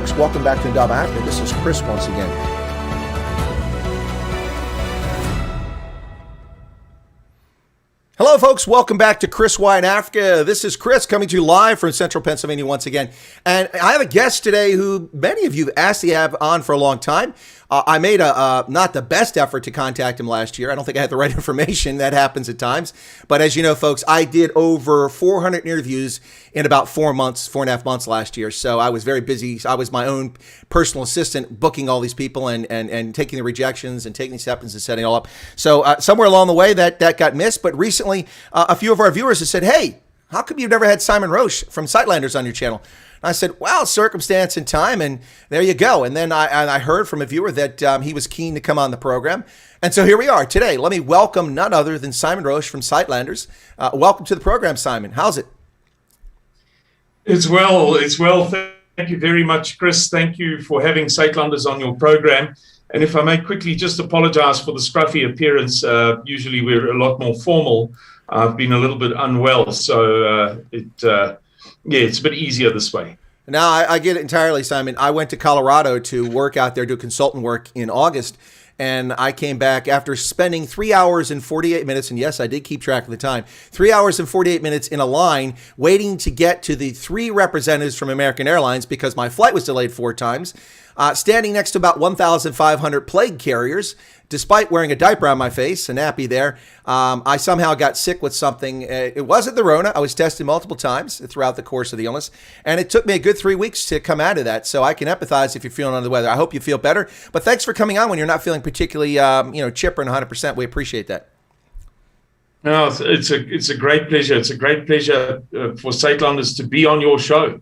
folks. Welcome back to Indaba Conversation. This is Chris once again. Hello, folks. Welcome back to Chris Wine Africa. This is Chris coming to you live from Central Pennsylvania once again. And I have a guest today who many of you have asked to have on for a long time. I made not the best effort to contact him last year. I don't think I had the right information. That happens at times. But as you know, folks, I did over 400 interviews in about 4.5 months last year. So I was very busy. I was my own personal assistant booking all these people and taking the rejections and taking the acceptance and setting it all up. So somewhere along the way that got missed. But recently, a few of our viewers have said, hey, how come you've never had Simon Roche from Suidlanders on your channel? I said, well, circumstance and time, and there you go. And then I heard from a viewer that he was keen to come on the program. And so here we are today. Let me welcome none other than Simon Roche from Suidlanders. Welcome to the program, Simon. How's it? It's well. Thank you very much, Chris. Thank you for having Suidlanders on your program. And if I may quickly just apologize for the scruffy appearance. Usually we're a lot more formal. I've been a little bit unwell, so it's a bit easier this way. Now, I get it entirely, Simon. I went to Colorado to work out there, do consultant work in August, and I came back after spending 3 hours and 48 minutes, and yes, I did keep track of the time, 3 hours and 48 minutes in a line waiting to get to the 3 representatives from American Airlines because my flight was delayed 4 times, standing next to about 1,500 plague carriers. Despite wearing a diaper on my face, a nappy there, I somehow got sick with something. It wasn't the Rona. I was tested multiple times throughout the course of the illness, and it took me a good 3 weeks to come out of that. So I can empathize if you're feeling under the weather. I hope you feel better. But thanks for coming on when you're not feeling particularly, chipper and 100%. We appreciate that. No, it's a great pleasure. It's a great pleasure for Suidlanders to be on your show.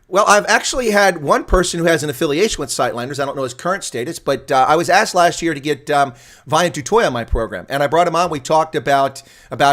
Well, I've actually had one person who has an affiliation with Suidlanders. I don't know his current status, but I was asked last year to get Vian Tutoy on my program, and I brought him on. We talked about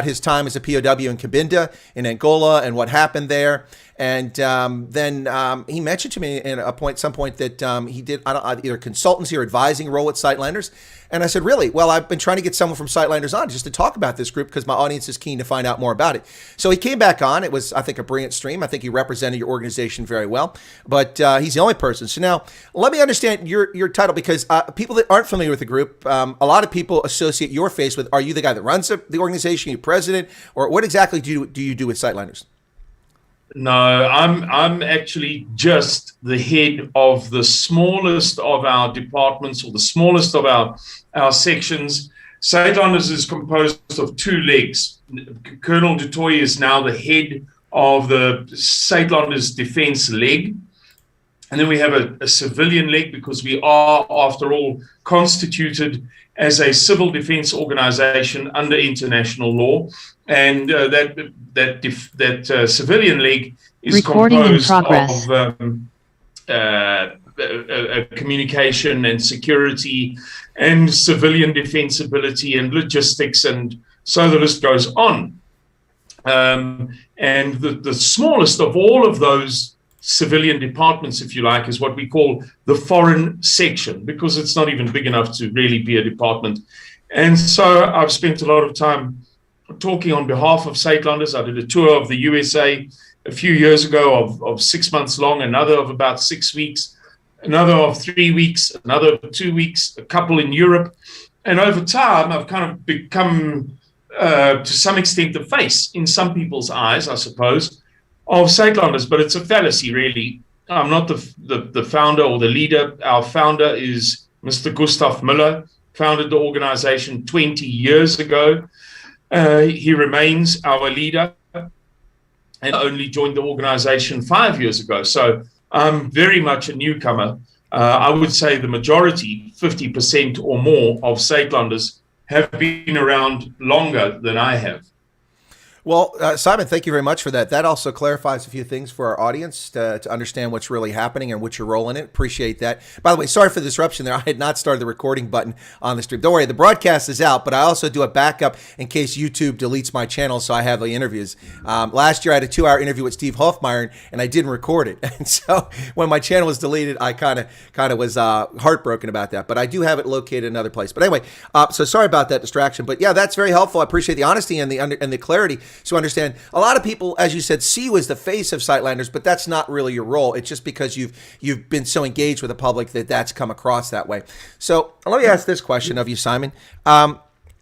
his time as a POW in Cabinda in Angola and what happened there. And then he mentioned to me at some point that he did either consultancy or advising role at Suidlanders. And I said, really? Well, I've been trying to get someone from Suidlanders on just to talk about this group because my audience is keen to find out more about it. So he came back on. It was, I think, a brilliant stream. I think he represented your organization very well. But he's the only person. So now let me understand your title, because people that aren't familiar with the group, a lot of people associate your face with, are you the guy that runs the organization, you president, or what exactly do you do with Suidlanders? No, I'm actually just the head of the smallest of our departments, or the smallest of our sections. Suidlanders is composed of 2 legs. Colonel du Toit is now the head of the Suidlanders defense leg. And then we have a civilian leg, because we are, after all, constituted as a civil defense organization under international law. And that civilian leg is Recording composed of communication and security and civilian defensibility and logistics, and so the list goes on. And the smallest of all of those civilian departments, if you like, is what we call the Foreign Section, because it's not even big enough to really be a department. And so I've spent a lot of time talking on behalf of Suidlanders. I did a tour of the USA a few years ago of 6 months long, another of about 6 weeks, another of 3 weeks, another of 2 weeks, a couple in Europe. And over time, I've kind of become, to some extent, the face, in some people's eyes, I suppose, of Suidlanders. But it's a fallacy, really. I'm not the founder or the leader. Our founder is Mr. Gustav Müller, founded the organization 20 years ago. He remains our leader and only joined the organization 5 years ago. So I'm very much a newcomer. I would say the majority, 50% or more of Suidlanders, have been around longer than I have. Well, Simon, thank you very much for that. That also clarifies a few things for our audience to understand what's really happening and what your role in it. Appreciate that. By the way, sorry for the disruption there. I had not started the recording button on the stream. Don't worry, the broadcast is out, but I also do a backup in case YouTube deletes my channel, so I have the interviews. Last year, I had a 2-hour interview with Steve Hofmeyer, and I didn't record it. And so when my channel was deleted, I kind of was heartbroken about that. But I do have it located in another place. But anyway, so sorry about that distraction. But yeah, that's very helpful. I appreciate the honesty and the clarity. So understand, a lot of people, as you said, see you as the face of Suidlanders, but that's not really your role. It's just because you've been so engaged with the public that that's come across that way. So let me ask this question of you, Simon.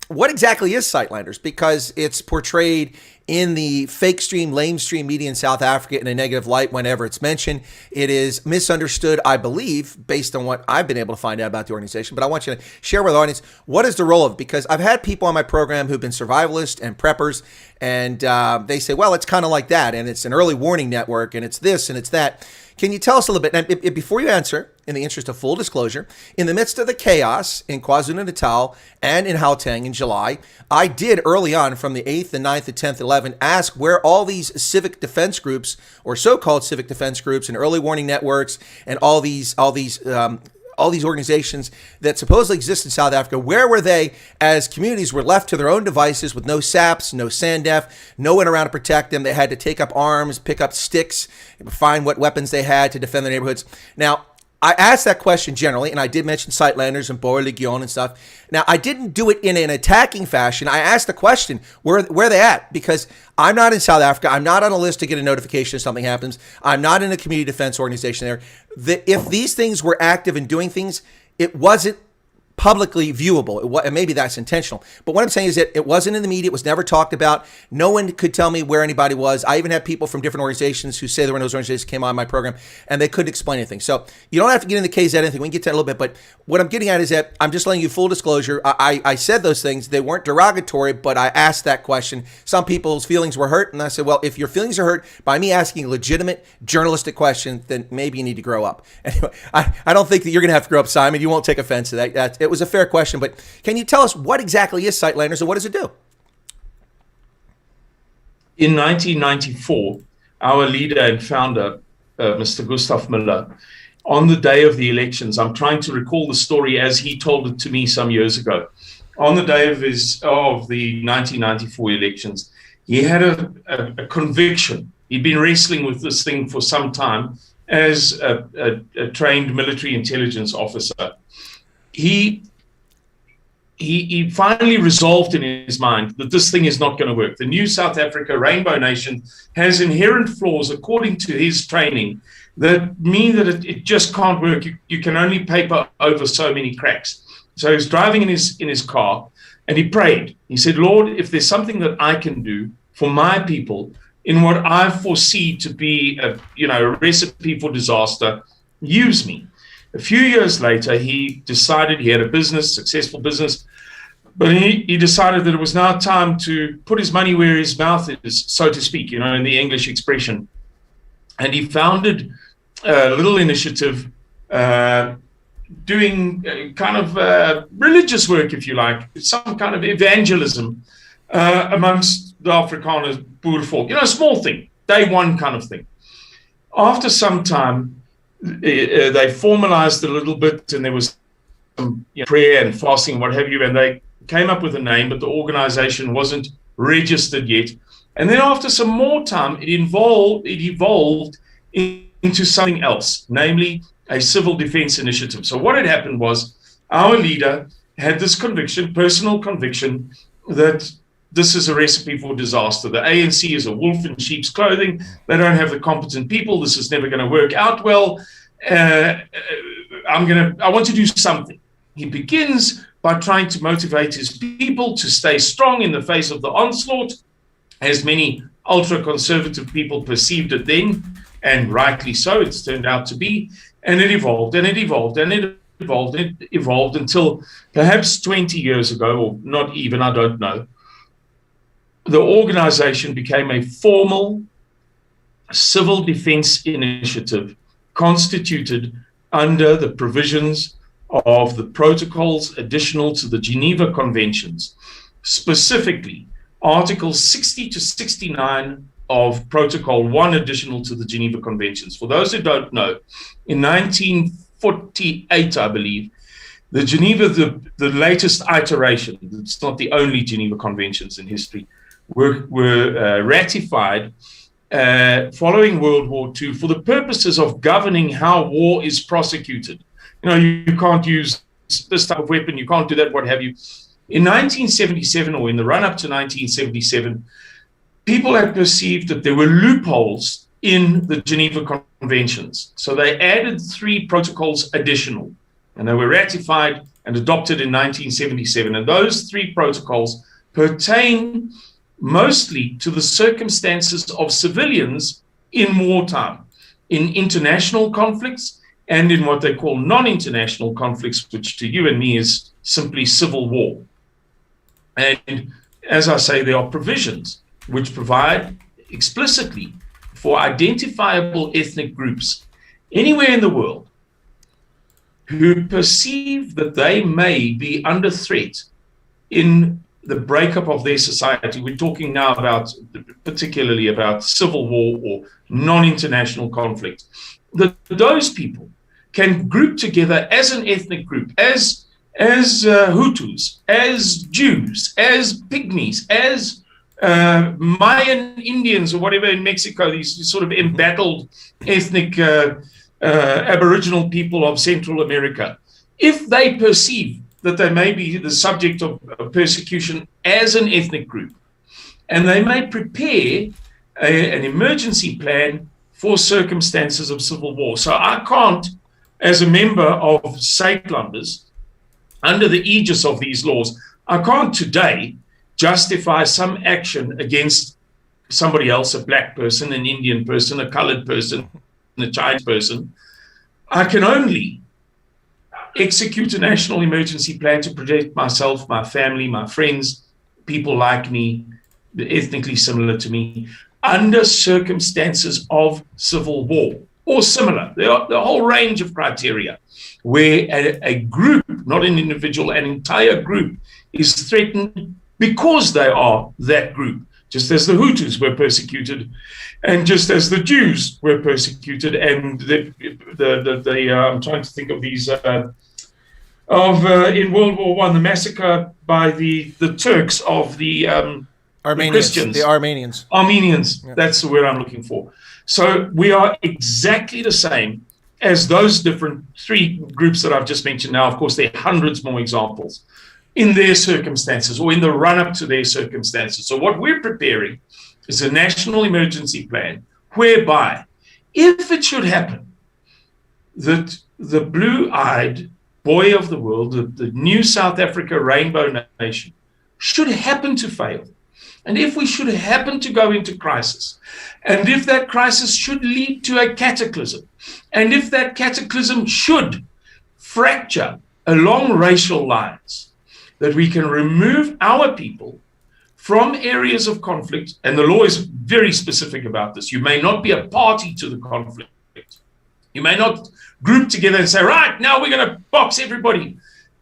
What exactly is Suidlanders? Because it's portrayed in the fake stream, lamestream media in South Africa in a negative light whenever it's mentioned. It is misunderstood, I believe, based on what I've been able to find out about the organization. But I want you to share with the audience, what is the role of it? Because I've had people on my program who've been survivalists and preppers, and they say, well, it's kind of like that, and it's an early warning network, and it's this, and it's that. Can you tell us a little bit, and before you answer, in the interest of full disclosure, in the midst of the chaos in KwaZulu-Natal and in Gauteng in July, I did early on from the 8th, the 9th, the 10th, 11th, ask where all these civic defense groups or so-called civic defense groups and early warning networks and all these organizations that supposedly exist in South Africa, where were they as communities were left to their own devices with no SAPs, no SANDF, no one around to protect them? They had to take up arms, pick up sticks, find what weapons they had to defend their neighborhoods. Now, I asked that question generally, and I did mention Suidlanders and Boer Legion and stuff. Now, I didn't do it in an attacking fashion. I asked the question, where are they at? Because I'm not in South Africa. I'm not on a list to get a notification if something happens. I'm not in a community defense organization there. If these things were active and doing things, it wasn't publicly viewable. And maybe that's intentional. But what I'm saying is that it wasn't in the media. It was never talked about. No one could tell me where anybody was. I even had people from different organizations who say they were in those organizations came on my program, and they couldn't explain anything. So you don't have to get into KZ anything. We can get to that a little bit. But what I'm getting at is that I'm just letting you full disclosure. I said those things. They weren't derogatory, but I asked that question. Some people's feelings were hurt. And I said, well, if your feelings are hurt by me asking a legitimate journalistic question, then maybe you need to grow up. Anyway, I don't think that you're going to have to grow up, Simon. You won't take offense to that. It was a fair question, but can you tell us what exactly is Suidlanders and what does it do? In 1994, our leader and founder, Mr. Gustav Miller, on the day of the elections, I'm trying to recall the story as he told it to me some years ago. On the day of the 1994 elections, he had a conviction. He'd been wrestling with this thing for some time as a trained military intelligence officer. He finally resolved in his mind that this thing is not going to work. The new South Africa Rainbow Nation has inherent flaws, according to his training, that mean that it just can't work. You can only paper over so many cracks. So he was driving in his car, and he prayed. He said, Lord, if there's something that I can do for my people in what I foresee to be a recipe for disaster, use me. A few years later, he decided he had a successful business, but he decided that it was now time to put his money where his mouth is, so to speak, in the English expression. And he founded a little initiative doing kind of religious work, if you like, some kind of evangelism amongst the Afrikaner boervolk, a small thing, day one kind of thing. After some time, they formalized a little bit, and there was some prayer and fasting and what have you, and they came up with a name, but the organization wasn't registered yet. And then after some more time, it evolved into something else, namely a civil defense initiative. So what had happened was our leader had this personal conviction, that this is a recipe for disaster. The ANC is a wolf in sheep's clothing. They don't have the competent people. This is never going to work out well. I want to do something. He begins by trying to motivate his people to stay strong in the face of the onslaught, as many ultra-conservative people perceived it then, and rightly so, it's turned out to be. And it evolved, and it evolved, and it evolved, and it evolved until perhaps 20 years ago, or not even, I don't know, the organization became a formal civil defense initiative constituted under the provisions of the protocols additional to the Geneva Conventions, specifically Articles 60 to 69 of Protocol 1 additional to the Geneva Conventions. For those who don't know, in 1948, I believe, the latest iteration, it's not the only Geneva Conventions in history, were ratified following World War II for the purposes of governing how war is prosecuted. You can't use this type of weapon, you can't do that, what have you. In 1977, or in the run-up to 1977, people had perceived that there were loopholes in the Geneva Conventions. So they added 3 protocols additional, and they were ratified and adopted in 1977. And those 3 protocols pertain mostly to the circumstances of civilians in wartime, in international conflicts, and in what they call non-international conflicts, which to you and me is simply civil war. And as I say, there are provisions which provide explicitly for identifiable ethnic groups anywhere in the world who perceive that they may be under threat in the breakup of their society. We're talking now about, particularly about civil war or non-international conflict. Those people can group together as an ethnic group, as Hutus, as Jews, as Pygmies, as Mayan Indians or whatever in Mexico, these sort of embattled ethnic Aboriginal people of Central America. If they perceive that they may be the subject of persecution as an ethnic group, and they may prepare an emergency plan for circumstances of civil war. So I can't, as a member of Suidlanders, under the aegis of these laws, I can't today justify some action against somebody else, a black person, an Indian person, a colored person, a Chinese person. I can only execute a national emergency plan to protect myself, my family, my friends, people like me, ethnically similar to me, under circumstances of civil war or similar. There are the whole range of criteria where a group, not an individual, an entire group is threatened because they are that group, just as the Hutus were persecuted and just as the Jews were persecuted. And I'm trying to think of these, in World War I, the massacre by the Turks of the Christians. The Armenians. Yeah. That's the word I'm looking for. So we are exactly the same as those different 3 groups that I've just mentioned now. Of course, there are hundreds more examples in their circumstances or in the run-up to their circumstances. So what we're preparing is a national emergency plan whereby, if it should happen that the blue-eyed boy of the world, the new South Africa rainbow nation, should happen to fail, and if we should happen to go into crisis, and if that crisis should lead to a cataclysm, and if that cataclysm should fracture along racial lines, that we can remove our people from areas of conflict. And the law is very specific about this. You may not be a party to the conflict. You may not group together and say, right, now we're going to box everybody.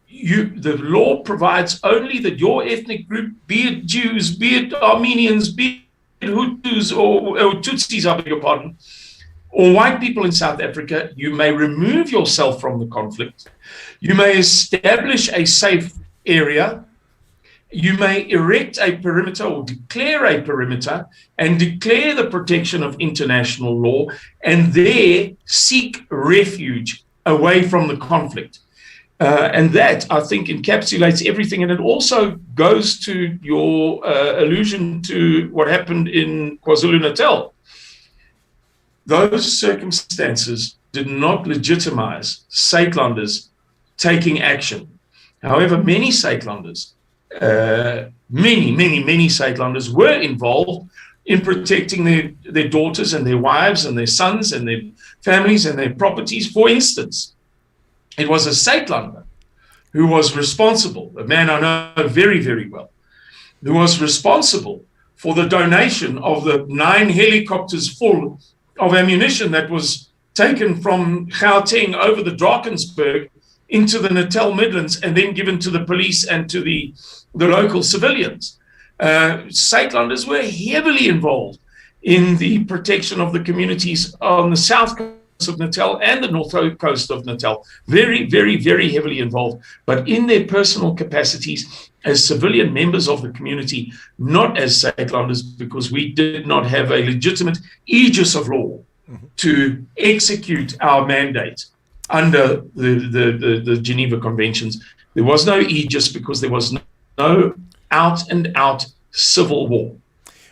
The law provides only that your ethnic group, be it Jews, be it Armenians, be it Hutus or Tutsis, I beg your pardon, or white people in South Africa, you may remove yourself from the conflict. You may establish a safe area. You may erect a perimeter or declare a perimeter and declare the protection of international law, and there seek refuge away from the conflict. And that, I think, encapsulates everything. And it also goes to your allusion to what happened in Kwazulu-Natal. Those circumstances did not legitimize Suidlanders taking action. However, many Suidlanders, many Suidlanders were involved in protecting their daughters and their wives and their sons and their families and their properties. For instance, it was a Suidlander who was responsible, a man I know very, very well, who was responsible for the donation of the 9 helicopters full of ammunition that was taken from Gauteng over the Drakensberg into the Natal Midlands and then given to the police and to the local civilians. Suidlanders were heavily involved in the protection of the communities on the south coast of Natal and the north coast of Natal. Very, very, very heavily involved, but in their personal capacities as civilian members of the community, not as Suidlanders, because we did not have a legitimate aegis of law to execute our mandate under the Geneva Conventions. There was no aegis because there was no out and out civil war.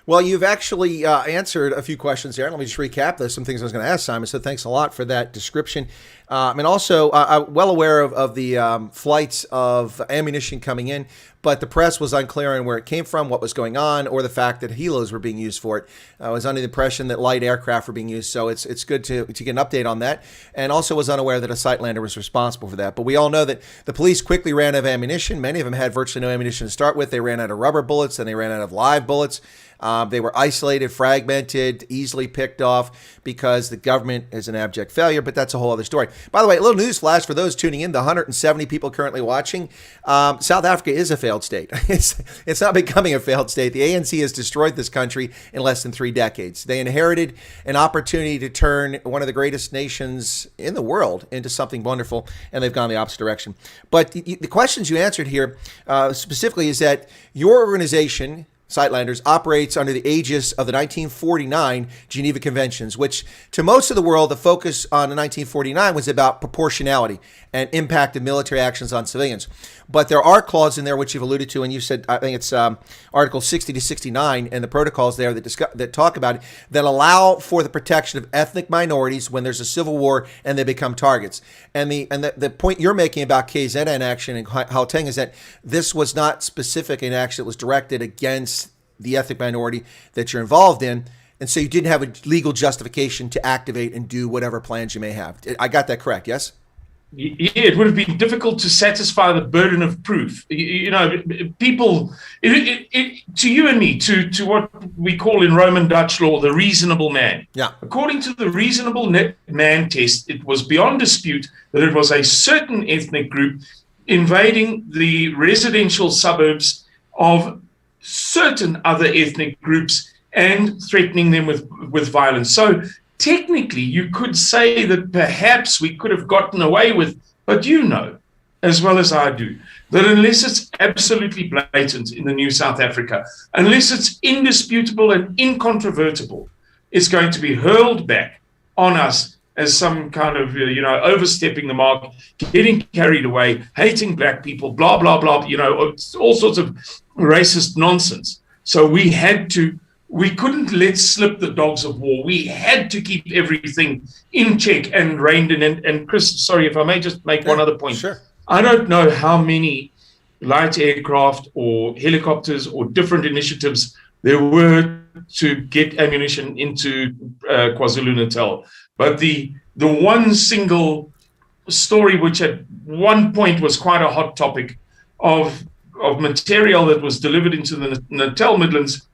Well, you've actually answered a few questions there. Let me just recap. There's some things I was going to ask, Simon. So thanks a lot for that description. And also, I'm well aware of the flights of ammunition coming in, but the press was unclear on where it came from, what was going on, or the fact that helos were being used for it. I was under the impression that light aircraft were being used, so it's good to get an update on that. And also was unaware that a Suidlander was responsible for that. But we all know that the police quickly ran out of ammunition. Many of them had virtually no ammunition to start with. They ran out of rubber bullets, and they ran out of live bullets. They were isolated, fragmented, easily picked off because the government is an abject failure, but that's a whole other story. By the way, a little news flash for those tuning in, the 170 people currently watching. South Africa is a failed state. It's not becoming a failed state. The ANC has destroyed this country in less than 3 decades. They inherited an opportunity to turn one of the greatest nations in the world into something wonderful, and they've gone the opposite direction. But the questions you answered here specifically is that your organization, Suidlanders, operates under the aegis of the 1949 Geneva Conventions, which to most of the world, the focus on the 1949 was about proportionality and impact of military actions on civilians. But there are clauses in there which you've alluded to, and you said, I think it's Article 60 to 69 and the protocols there that talk about it, that allow for the protection of ethnic minorities when there's a civil war and they become targets. And the point you're making about KZN action and Gauteng is that this was not specific in action that was directed against the ethnic minority that you're involved in. And so you didn't have a legal justification to activate and do whatever plans you may have. I got that correct, yes? Yeah, it would have been difficult to satisfy the burden of proof. You know, people, to you and me, to what we call in Roman Dutch law, the reasonable man. Yeah. According to the reasonable man test, it was beyond dispute that it was a certain ethnic group invading the residential suburbs of certain other ethnic groups and threatening them with violence. So technically, you could say that perhaps we could have gotten away with, but you know, as well as I do, that unless it's absolutely blatant in the new South Africa, unless it's indisputable and incontrovertible, it's going to be hurled back on us as some kind of, overstepping the mark, getting carried away, hating black people, blah, blah, blah, all sorts of racist nonsense. So we couldn't let slip the dogs of war. We had to keep everything in check and reined in. And Chris, sorry, if I may just make one other point. Sure. I don't know how many light aircraft or helicopters or different initiatives there were to get ammunition into KwaZulu-Natal. But the one single story, which at one point was quite a hot topic, of material that was delivered into the Natal Midlands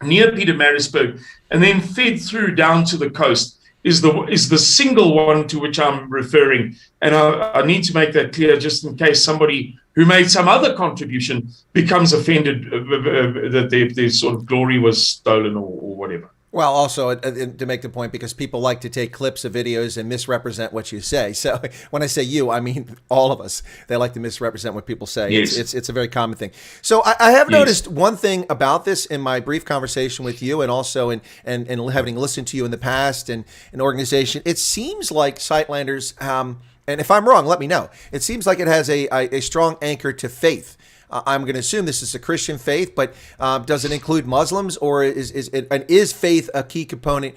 near Pietermaritzburg and then fed through down to the coast is the single one to which I'm referring. And I need to make that clear just in case somebody who made some other contribution becomes offended that their sort of glory was stolen or whatever. Well, also to make the point, because people like to take clips of videos and misrepresent what you say. So when I say you, I mean all of us. They like to misrepresent what people say. Yes. It's a very common thing. So I have noticed one thing about this in my brief conversation with you, and also in having listened to you in the past and an organization. It seems like Suidlanders, and if I'm wrong, let me know. It seems like it has a strong anchor to faith. I'm going to assume this is a Christian faith, but does it include Muslims, or is faith a key component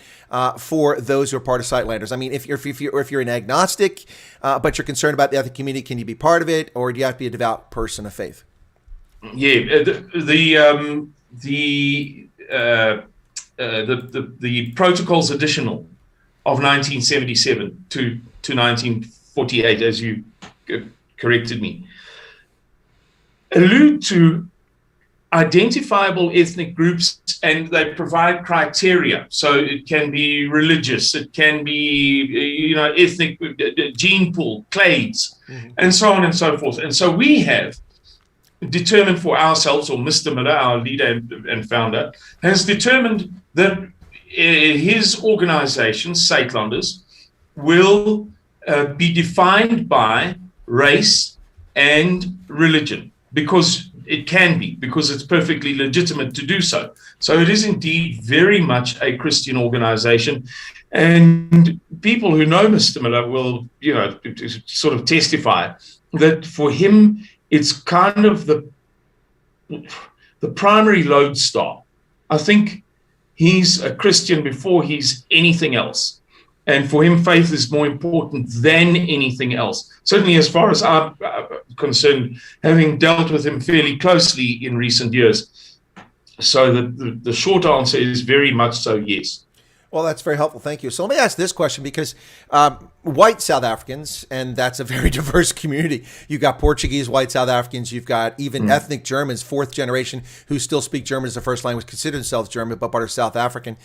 for those who are part of Suidlanders? I mean, if you're an agnostic, but you're concerned about the ethnic community, can you be part of it, or do you have to be a devout person of faith? Yeah, the Protocols Additional of 1977 to 1948, as you corrected me, allude to identifiable ethnic groups, and they provide criteria. So it can be religious, it can be, ethnic, gene pool, clades, and so on and so forth. And so we have determined for ourselves, or Mr. Miller, our leader and founder, has determined that his organization, Suidlanders, will be defined by race and religion. Because it can be, because it's perfectly legitimate to do so. So it is indeed very much a Christian organization. And people who know Mr. Miller will, sort of testify that for him, it's kind of the primary lodestar. I think he's a Christian before he's anything else. And for him, faith is more important than anything else. Certainly, as far as I'm concerned, having dealt with him fairly closely in recent years. So the short answer is very much so, yes. Well, that's very helpful. Thank you. So let me ask this question, because white South Africans, and that's a very diverse community. You've got Portuguese white South Africans. You've got even ethnic Germans, fourth generation, who still speak German as a first language, consider themselves German, but are South African.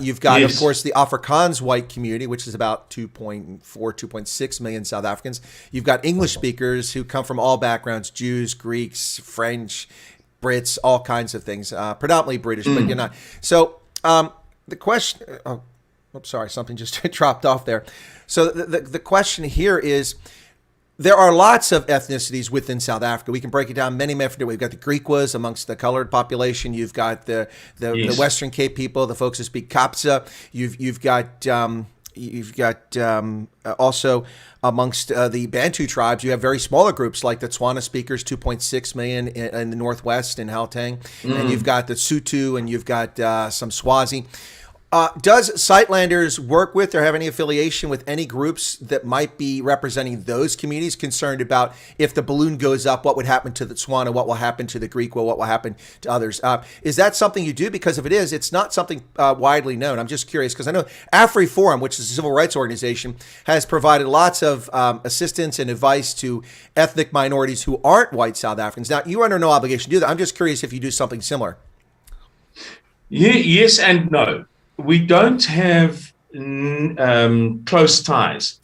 You've got, of course, the Afrikaans white community, which is about 2.4, 2.6 million South Africans. You've got English speakers who come from all backgrounds, Jews, Greeks, French, Brits, all kinds of things, predominantly British, but you're not. So, the question, I'm sorry, something just dropped off there. So the question here is, there are lots of ethnicities within South Africa. We can break it down many different ways. We've got the Griquas amongst the colored population. You've got the Western Cape people, the folks who speak Kapsa. You've got also amongst the Bantu tribes, you have very smaller groups like the Tswana speakers, 2.6 million in the Northwest in Gauteng. And you've got the Sotho, and you've got some Swazi. Does Suidlanders work with or have any affiliation with any groups that might be representing those communities, concerned about if the balloon goes up, what would happen to the Tswana, what will happen to the Griqua, what will happen to others? Is that something you do? Because if it is, it's not something widely known. I'm just curious, because I know AfriForum, which is a civil rights organization, has provided lots of assistance and advice to ethnic minorities who aren't white South Africans. Now, you're under no obligation to do that. I'm just curious if you do something similar. Yes and no. We don't have close ties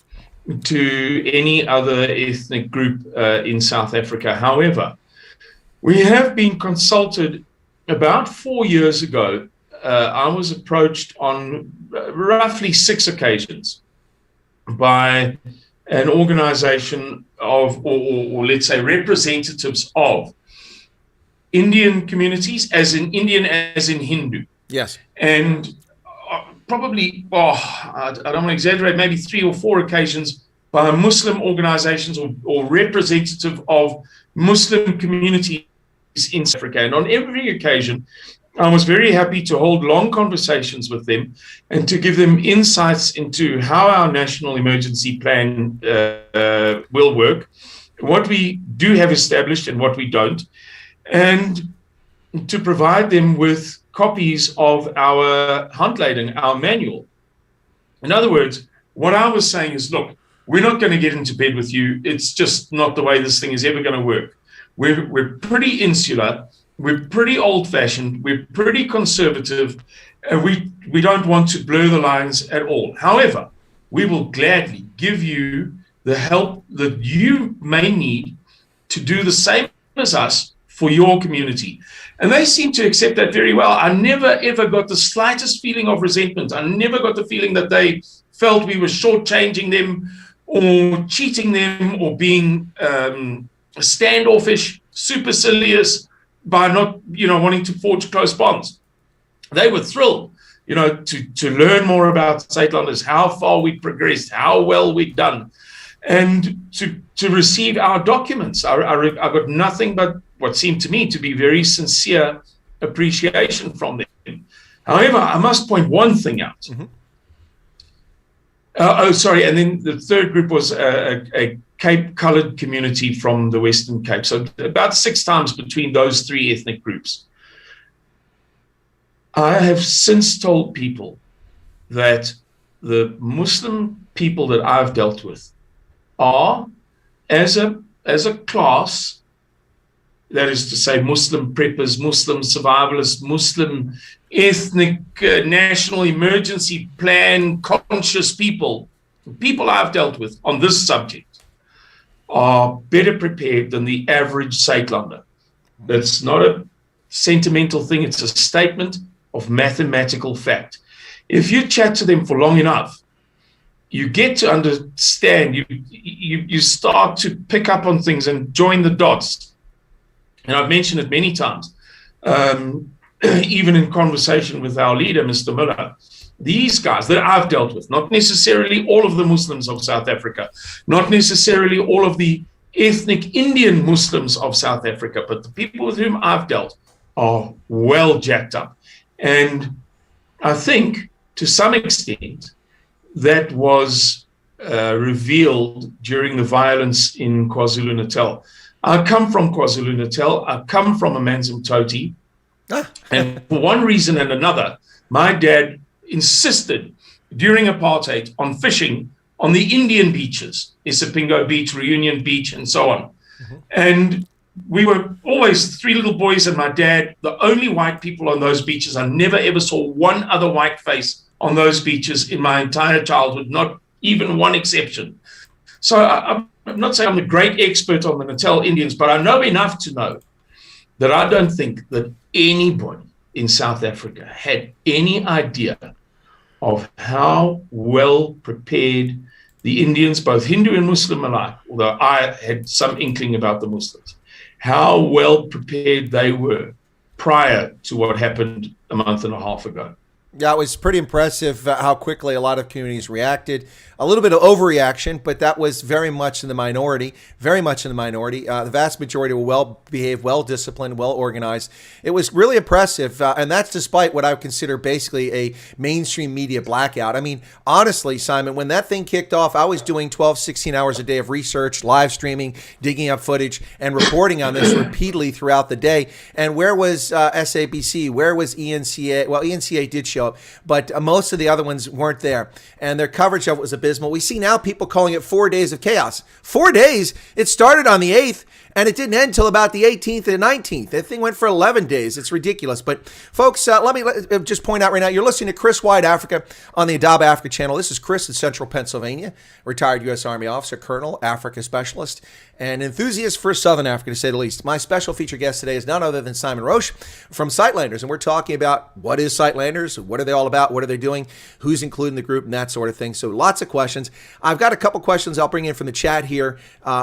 to any other ethnic group in South Africa. However, we have been consulted. About 4 years ago, I was approached on roughly 6 occasions by an organization of, or let's say representatives of Indian communities, as in Indian, as in Hindu. Yes. And probably, I don't want to exaggerate, maybe 3 or 4 occasions by Muslim organizations or representative of Muslim communities in South Africa. And on every occasion, I was very happy to hold long conversations with them and to give them insights into how our national emergency plan will work, what we do have established and what we don't, and to provide them with copies of our handleiding, our manual. In other words, what I was saying is, look, we're not going to get into bed with you. It's just not the way this thing is ever going to work. We're pretty insular. We're pretty old-fashioned. We're pretty conservative. And we don't want to blur the lines at all. However, we will gladly give you the help that you may need to do the same as us for your community. And they seem to accept that very well. I never, ever got the slightest feeling of resentment. I never got the feeling that they felt we were shortchanging them or cheating them or being standoffish, supercilious by not, wanting to forge close bonds. They were thrilled, to learn more about Suidlanders, how far we'd progressed, how well we'd done, and to receive our documents. I got nothing but what seemed to me to be very sincere appreciation from them. However, I must point one thing out. Mm-hmm. And then the third group was a Cape-colored community from the Western Cape. So about 6 times between those 3 ethnic groups. I have since told people that the Muslim people that I've dealt with are, as a class, that is to say Muslim preppers, Muslim survivalists, Muslim ethnic national emergency plan conscious people I've dealt with on this subject are better prepared than the average Suidlander. That's not a sentimental thing. It's a statement of mathematical fact. If you chat to them for long enough, you get to understand, you start to pick up on things and join the dots. And I've mentioned it many times, even in conversation with our leader, Mr. Miller. These guys that I've dealt with, not necessarily all of the Muslims of South Africa, not necessarily all of the ethnic Indian Muslims of South Africa, but the people with whom I've dealt are well jacked up. And I think to some extent that was revealed during the violence in KwaZulu-Natal. I come from KwaZulu-Natal. I come from a Amanzimtoti. And for one reason and another, my dad insisted during apartheid on fishing on the Indian beaches, Isipingo Beach, Reunion Beach, and so on. Mm-hmm. And we were always three little boys and my dad, the only white people on those beaches. I never ever saw one other white face on those beaches in my entire childhood, not even one exception. So I'm not saying I'm a great expert on the Natal Indians, but I know enough to know that I don't think that anybody in South Africa had any idea of how well prepared the Indians, both Hindu and Muslim alike, although I had some inkling about the Muslims, how well prepared they were prior to what happened a month and a half ago. Yeah, it was pretty impressive how quickly a lot of communities reacted. A little bit of overreaction, but that was very much in the minority, very much in the minority. The vast majority were well-behaved, well-disciplined, well-organized. It was really impressive, and that's despite what I would consider basically a mainstream media blackout. I mean, honestly, Simon, when that thing kicked off, I was doing 12, 16 hours a day of research, live streaming, digging up footage, and reporting on this repeatedly throughout the day. And where was SABC? Where was ENCA? Well, ENCA did show up, but most of the other ones weren't there. And their coverage of it was abysmal. We see now people calling it 4 days of chaos. 4 days? It started on the 8th, and it didn't end until about the 18th and 19th. That thing went for 11 days. It's ridiculous. But folks, let me just point out right now, you're listening to Chris Wide Africa on the Indaba Africa channel. This is Chris in Central Pennsylvania, retired U.S. Army officer, Colonel, Africa specialist, and enthusiast for Southern Africa, to say the least. My special feature guest today is none other than Simon Roche from Suidlanders, and we're talking about what is Suidlanders, what are they all about, what are they doing, who's included in the group, and that sort of thing. So lots of questions. I've got a couple questions I'll bring in from the chat here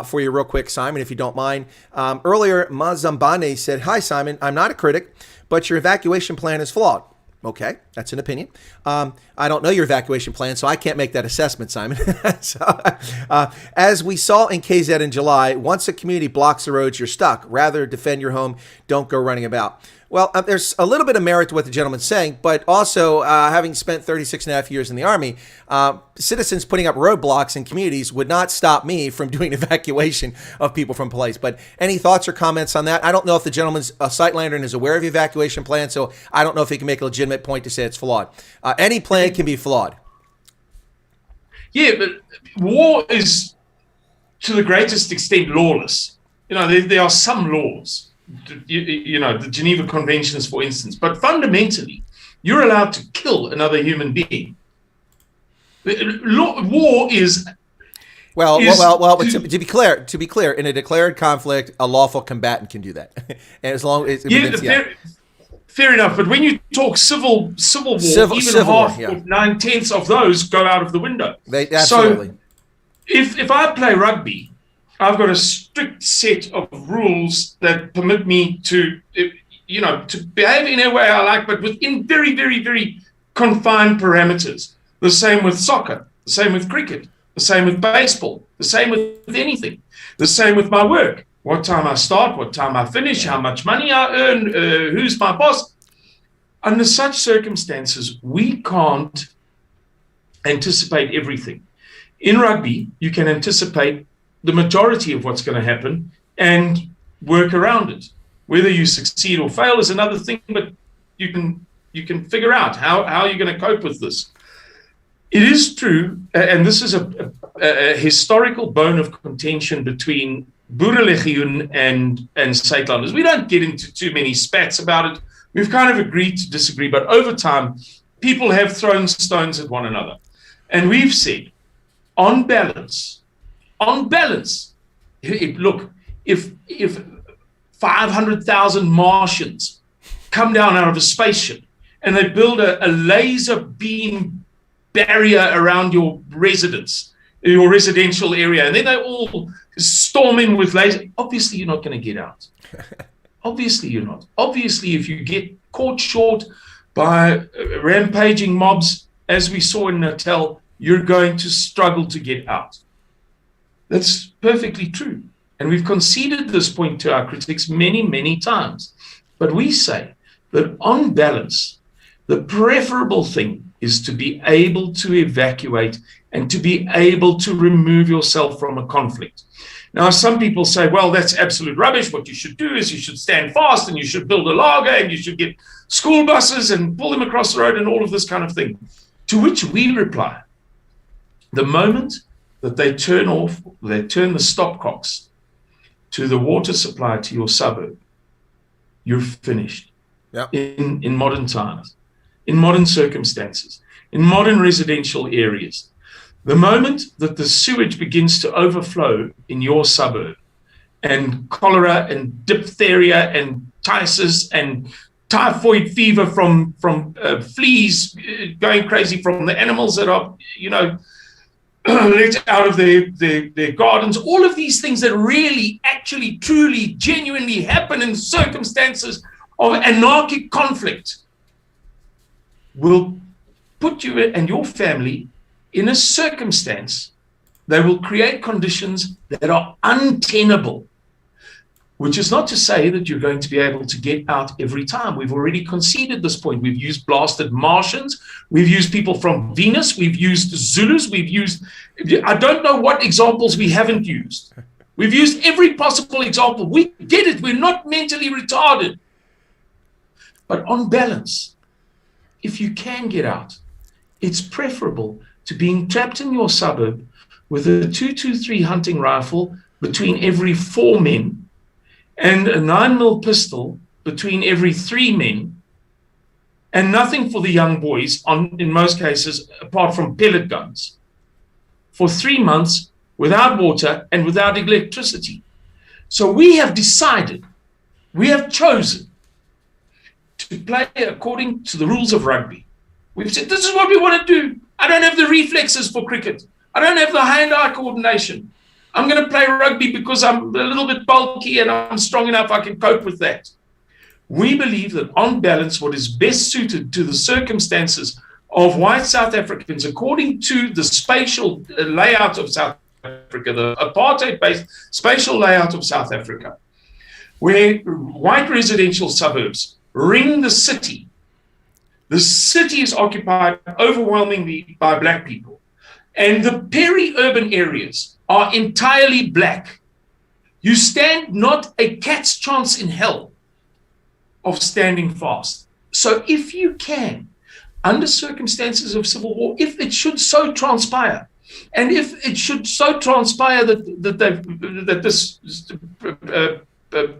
for you real quick, Simon, if you don't mind. Earlier, Mazambane said, "Hi, Simon. I'm not a critic, but your evacuation plan is flawed." Okay, that's an opinion. I don't know your evacuation plan, so I can't make that assessment, Simon. As we saw in KZ in July, once a community blocks the roads, you're stuck. Rather defend your home. Don't go running about. Well, there's a little bit of merit to what the gentleman's saying, but also having spent 36 and a half years in the Army, citizens putting up roadblocks in communities would not stop me from doing evacuation of people from place. But any thoughts or comments on that? I don't know if the gentleman's a Suidlander and is aware of the evacuation plan, so I don't know if he can make a legitimate point to say it's flawed. Any plan can be flawed. Yeah, but war is to the greatest extent lawless. You know, there are some laws. You know, the Geneva Conventions, for instance. But fundamentally, you're allowed to kill another human being. War is... Well, to be clear, in a declared conflict, a lawful combatant can do that. And as long as... Fair enough. But when you talk civil war, even half or 9/10 of those go out of the window. Absolutely. So if I play rugby, I've got a strict set of rules that permit me to, to behave in a way I like, but within very, very, very confined parameters. The same with soccer, the same with cricket, the same with baseball, the same with anything, the same with my work. What time I start, what time I finish, how much money I earn, who's my boss. Under such circumstances, we can't anticipate everything. In rugby, you can anticipate the majority of what's going to happen and work around it. Whether you succeed or fail is another thing, but you can figure out how you're going to cope with this. It is true, and this is a historical bone of contention between Boere Legioen and Suidlanders. We don't get into too many spats about it. We've kind of agreed to disagree, but over time, people have thrown stones at one another. And we've said, on balance, look, if 500,000 Martians come down out of a spaceship and they build a laser beam barrier around your residence, your residential area, and then they all storm in with laser, obviously you're not going to get out. Obviously you're not. Obviously, if you get caught short by rampaging mobs, as we saw in Natal, you're going to struggle to get out. That's perfectly true. And we've conceded this point to our critics many, many times. But we say that on balance, The preferable thing is to be able to evacuate and to be able to remove yourself from a conflict. Now, some people say, well, that's absolute rubbish. What you should do is you should stand fast and you should build a lager and you should get school buses and pull them across the road and all of this kind of thing. To which we reply, the moment that they turn the stopcocks to the water supply to your suburb, you're finished. Yep. In modern times, in modern circumstances, in modern residential areas. The moment that the sewage begins to overflow in your suburb, and cholera and diphtheria and phthisis and typhoid fever from fleas going crazy from the animals that are, let out of their gardens, all of these things that really, actually, truly, genuinely happen in circumstances of anarchic conflict will put you and your family in a circumstance that will create conditions that are untenable, which is not to say that you're going to be able to get out every time. We've already conceded this point. We've used blasted Martians. We've used people from Venus. We've used Zulus. I don't know what examples we haven't used. We've used every possible example. We get it. We're not mentally retarded. But on balance, if you can get out, it's preferable to being trapped in your suburb with a 223 hunting rifle between every 4 men and a 9mm pistol between every 3 men, and nothing for the young boys, in most cases, apart from pellet guns, for 3 months without water and without electricity. So we have chosen to play according to the rules of rugby. We've said, this is what we want to do. I don't have the reflexes for cricket. I don't have the hand-eye coordination. I'm going to play rugby because I'm a little bit bulky and I'm strong enough I can cope with that. We believe that on balance, what is best suited to the circumstances of white South Africans, according to the spatial layout of South Africa, the apartheid-based spatial layout of South Africa, where white residential suburbs ring the city. The city is occupied overwhelmingly by black people, and the peri-urban areas are entirely black. You stand not a cat's chance in hell of standing fast. So if you can, under circumstances of civil war, if it should so transpire, and if it should so transpire that this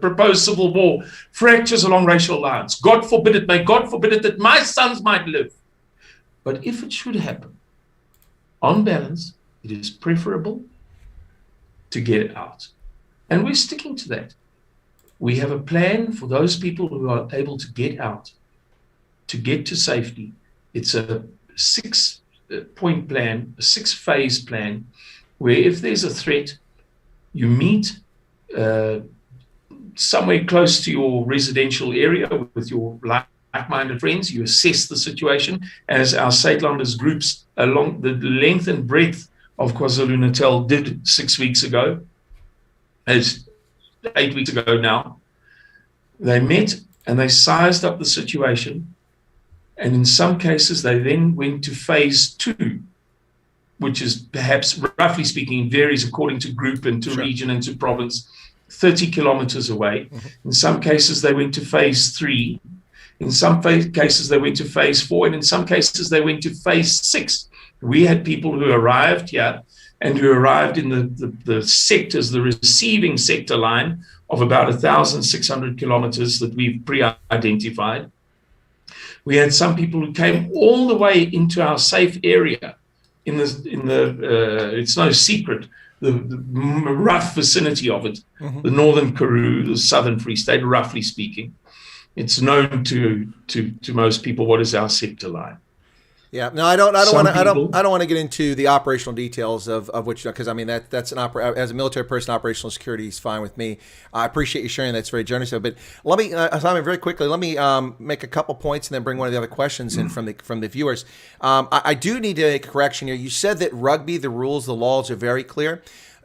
proposed civil war fractures along racial lines, God forbid it, may God forbid it, that my sons might live. But if it should happen, on balance, it is preferable to get out. And we're sticking to that. We have a plan for those people who are able to get out, to get to safety. It's a 6-point plan, a 6-phase plan, where if there's a threat, you meet somewhere close to your residential area with your like-minded friends. You assess the situation, as our Suidlanders groups along the length and breadth of KwaZulu-Natal did 6 weeks ago. It's 8 weeks ago now. They met and they sized up the situation. And in some cases, they then went to phase 2, which is perhaps, roughly speaking, varies according to group and to region and to province, 30 kilometers away. In some cases, they went to phase 3. In some cases, they went to phase 4. And in some cases, they went to phase 6. We had people who arrived here and who arrived in the sectors, the receiving sector line of about 1,600 kilometers that we've pre-identified. We had some people who came all the way into our safe area it's no secret, the rough vicinity of it, the Northern Karoo, the Southern Free State, roughly speaking. It's known to most people what is our sector line. Yeah, no, I don't want to get into the operational details of which, because I mean that's as a military person, operational security is fine with me. I appreciate you sharing. That's very generous. But let me, Simon, very quickly, let me make a couple points and then bring one of the other questions in from the viewers. I do need to make a correction here. You said that rugby, the rules, the laws are very clear.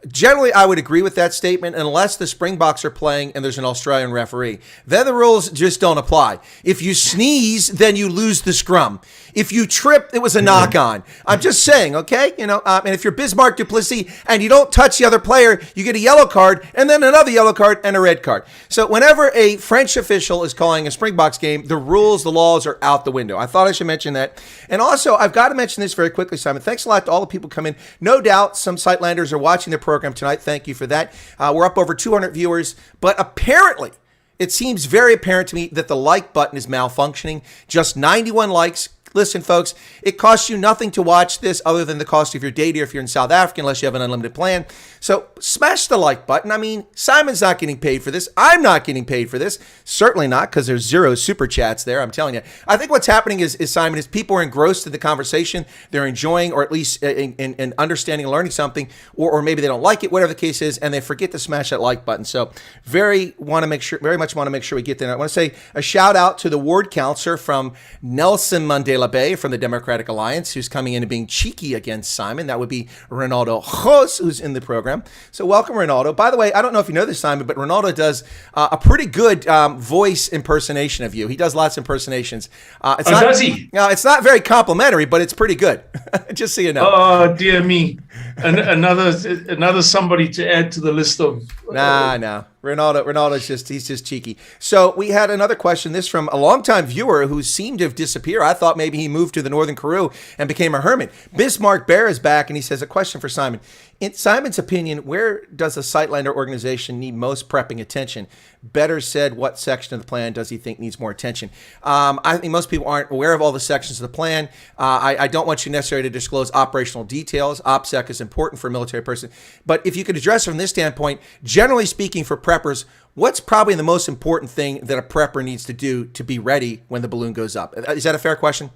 Generally, I would agree with that statement unless the Springboks are playing and there's an Australian referee. Then the rules just don't apply. If you sneeze, then you lose the scrum. If you trip, it was a knock-on. I'm just saying, okay? And if you're Bismarck Duplessis and you don't touch the other player, you get a yellow card and then another yellow card and a red card. So whenever a French official is calling a Springboks game, the rules, the laws are out the window. I thought I should mention that. And also, I've got to mention this very quickly, Simon. Thanks a lot to all the people who come in. No doubt some Suidlanders are watching the program tonight. Thank you for that. We're up over 200 viewers, but apparently it seems very apparent to me that the like button is malfunctioning. Just 91 likes. Listen, folks, it costs you nothing to watch this other than the cost of your data if you're in South Africa, unless you have an unlimited plan. So smash the like button. I mean, Simon's not getting paid for this. I'm not getting paid for this. Certainly not, because there's 0 super chats there, I'm telling you. I think what's happening is Simon, is people are engrossed in the conversation. They're enjoying, or at least in understanding and learning something, or maybe they don't like it, whatever the case is, and they forget to smash that like button. So very much want to make sure we get there. I want to say a shout out to the ward counselor from Nelson Mandela Bay from the Democratic Alliance, who's coming in and being cheeky against Simon. That would be Ronaldo Jos, who's in the program. So welcome, Ronaldo. By the way, I don't know if you know this, Simon, but Ronaldo does a pretty good voice impersonation of you. He does lots of impersonations. Does he? It's not very complimentary, but it's pretty good. Just so you know. Oh, dear me. Another somebody to add to the list of... No. Ronaldo's he's just cheeky. So we had another question, this from a longtime viewer who seemed to have disappeared. I thought maybe he moved to the Northern Karoo and became a hermit. Bismarck Bear is back, and he says, a question for Simon. In Simon's opinion, where does a Suidlander organization need most prepping attention? Better said, what section of the plan does he think needs more attention? I think most people aren't aware of all the sections of the plan. I don't want you necessarily to disclose operational details. OPSEC is important for a military person. But if you could address from this standpoint, generally speaking for preppers, what's probably the most important thing that a prepper needs to do to be ready when the balloon goes up? Is that a fair question?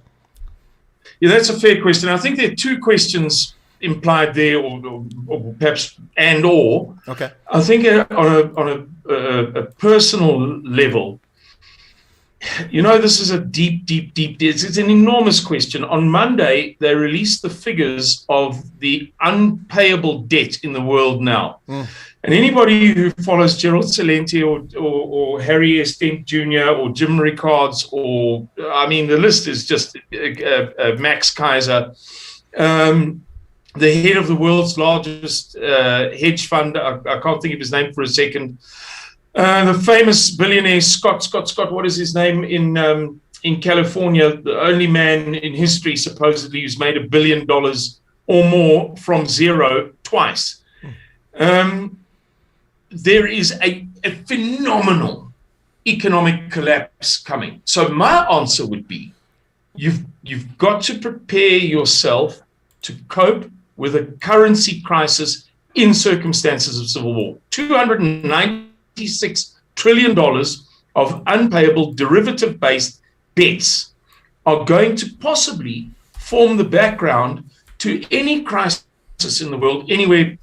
Yeah, that's a fair question. I think there are two questions implied there, or perhaps and/or. Okay. I think on a personal level, this is a deep. It's an enormous question. On Monday, they released the figures of the unpayable debt in the world now. And anybody who follows Gerald Celente or Harry S. Dent Jr. or Jim Rickards, the list is just Max Kaiser, the head of the world's largest hedge fund. I can't think of his name for a second. The famous billionaire Scott, what is his name, in California, the only man in history supposedly who's made $1 billion or more from zero twice. There is a phenomenal economic collapse coming. So my answer would be, you've got to prepare yourself to cope with a currency crisis in circumstances of civil war. $296 trillion of unpayable derivative-based debts are going to possibly form the background to any crisis in the world anywhere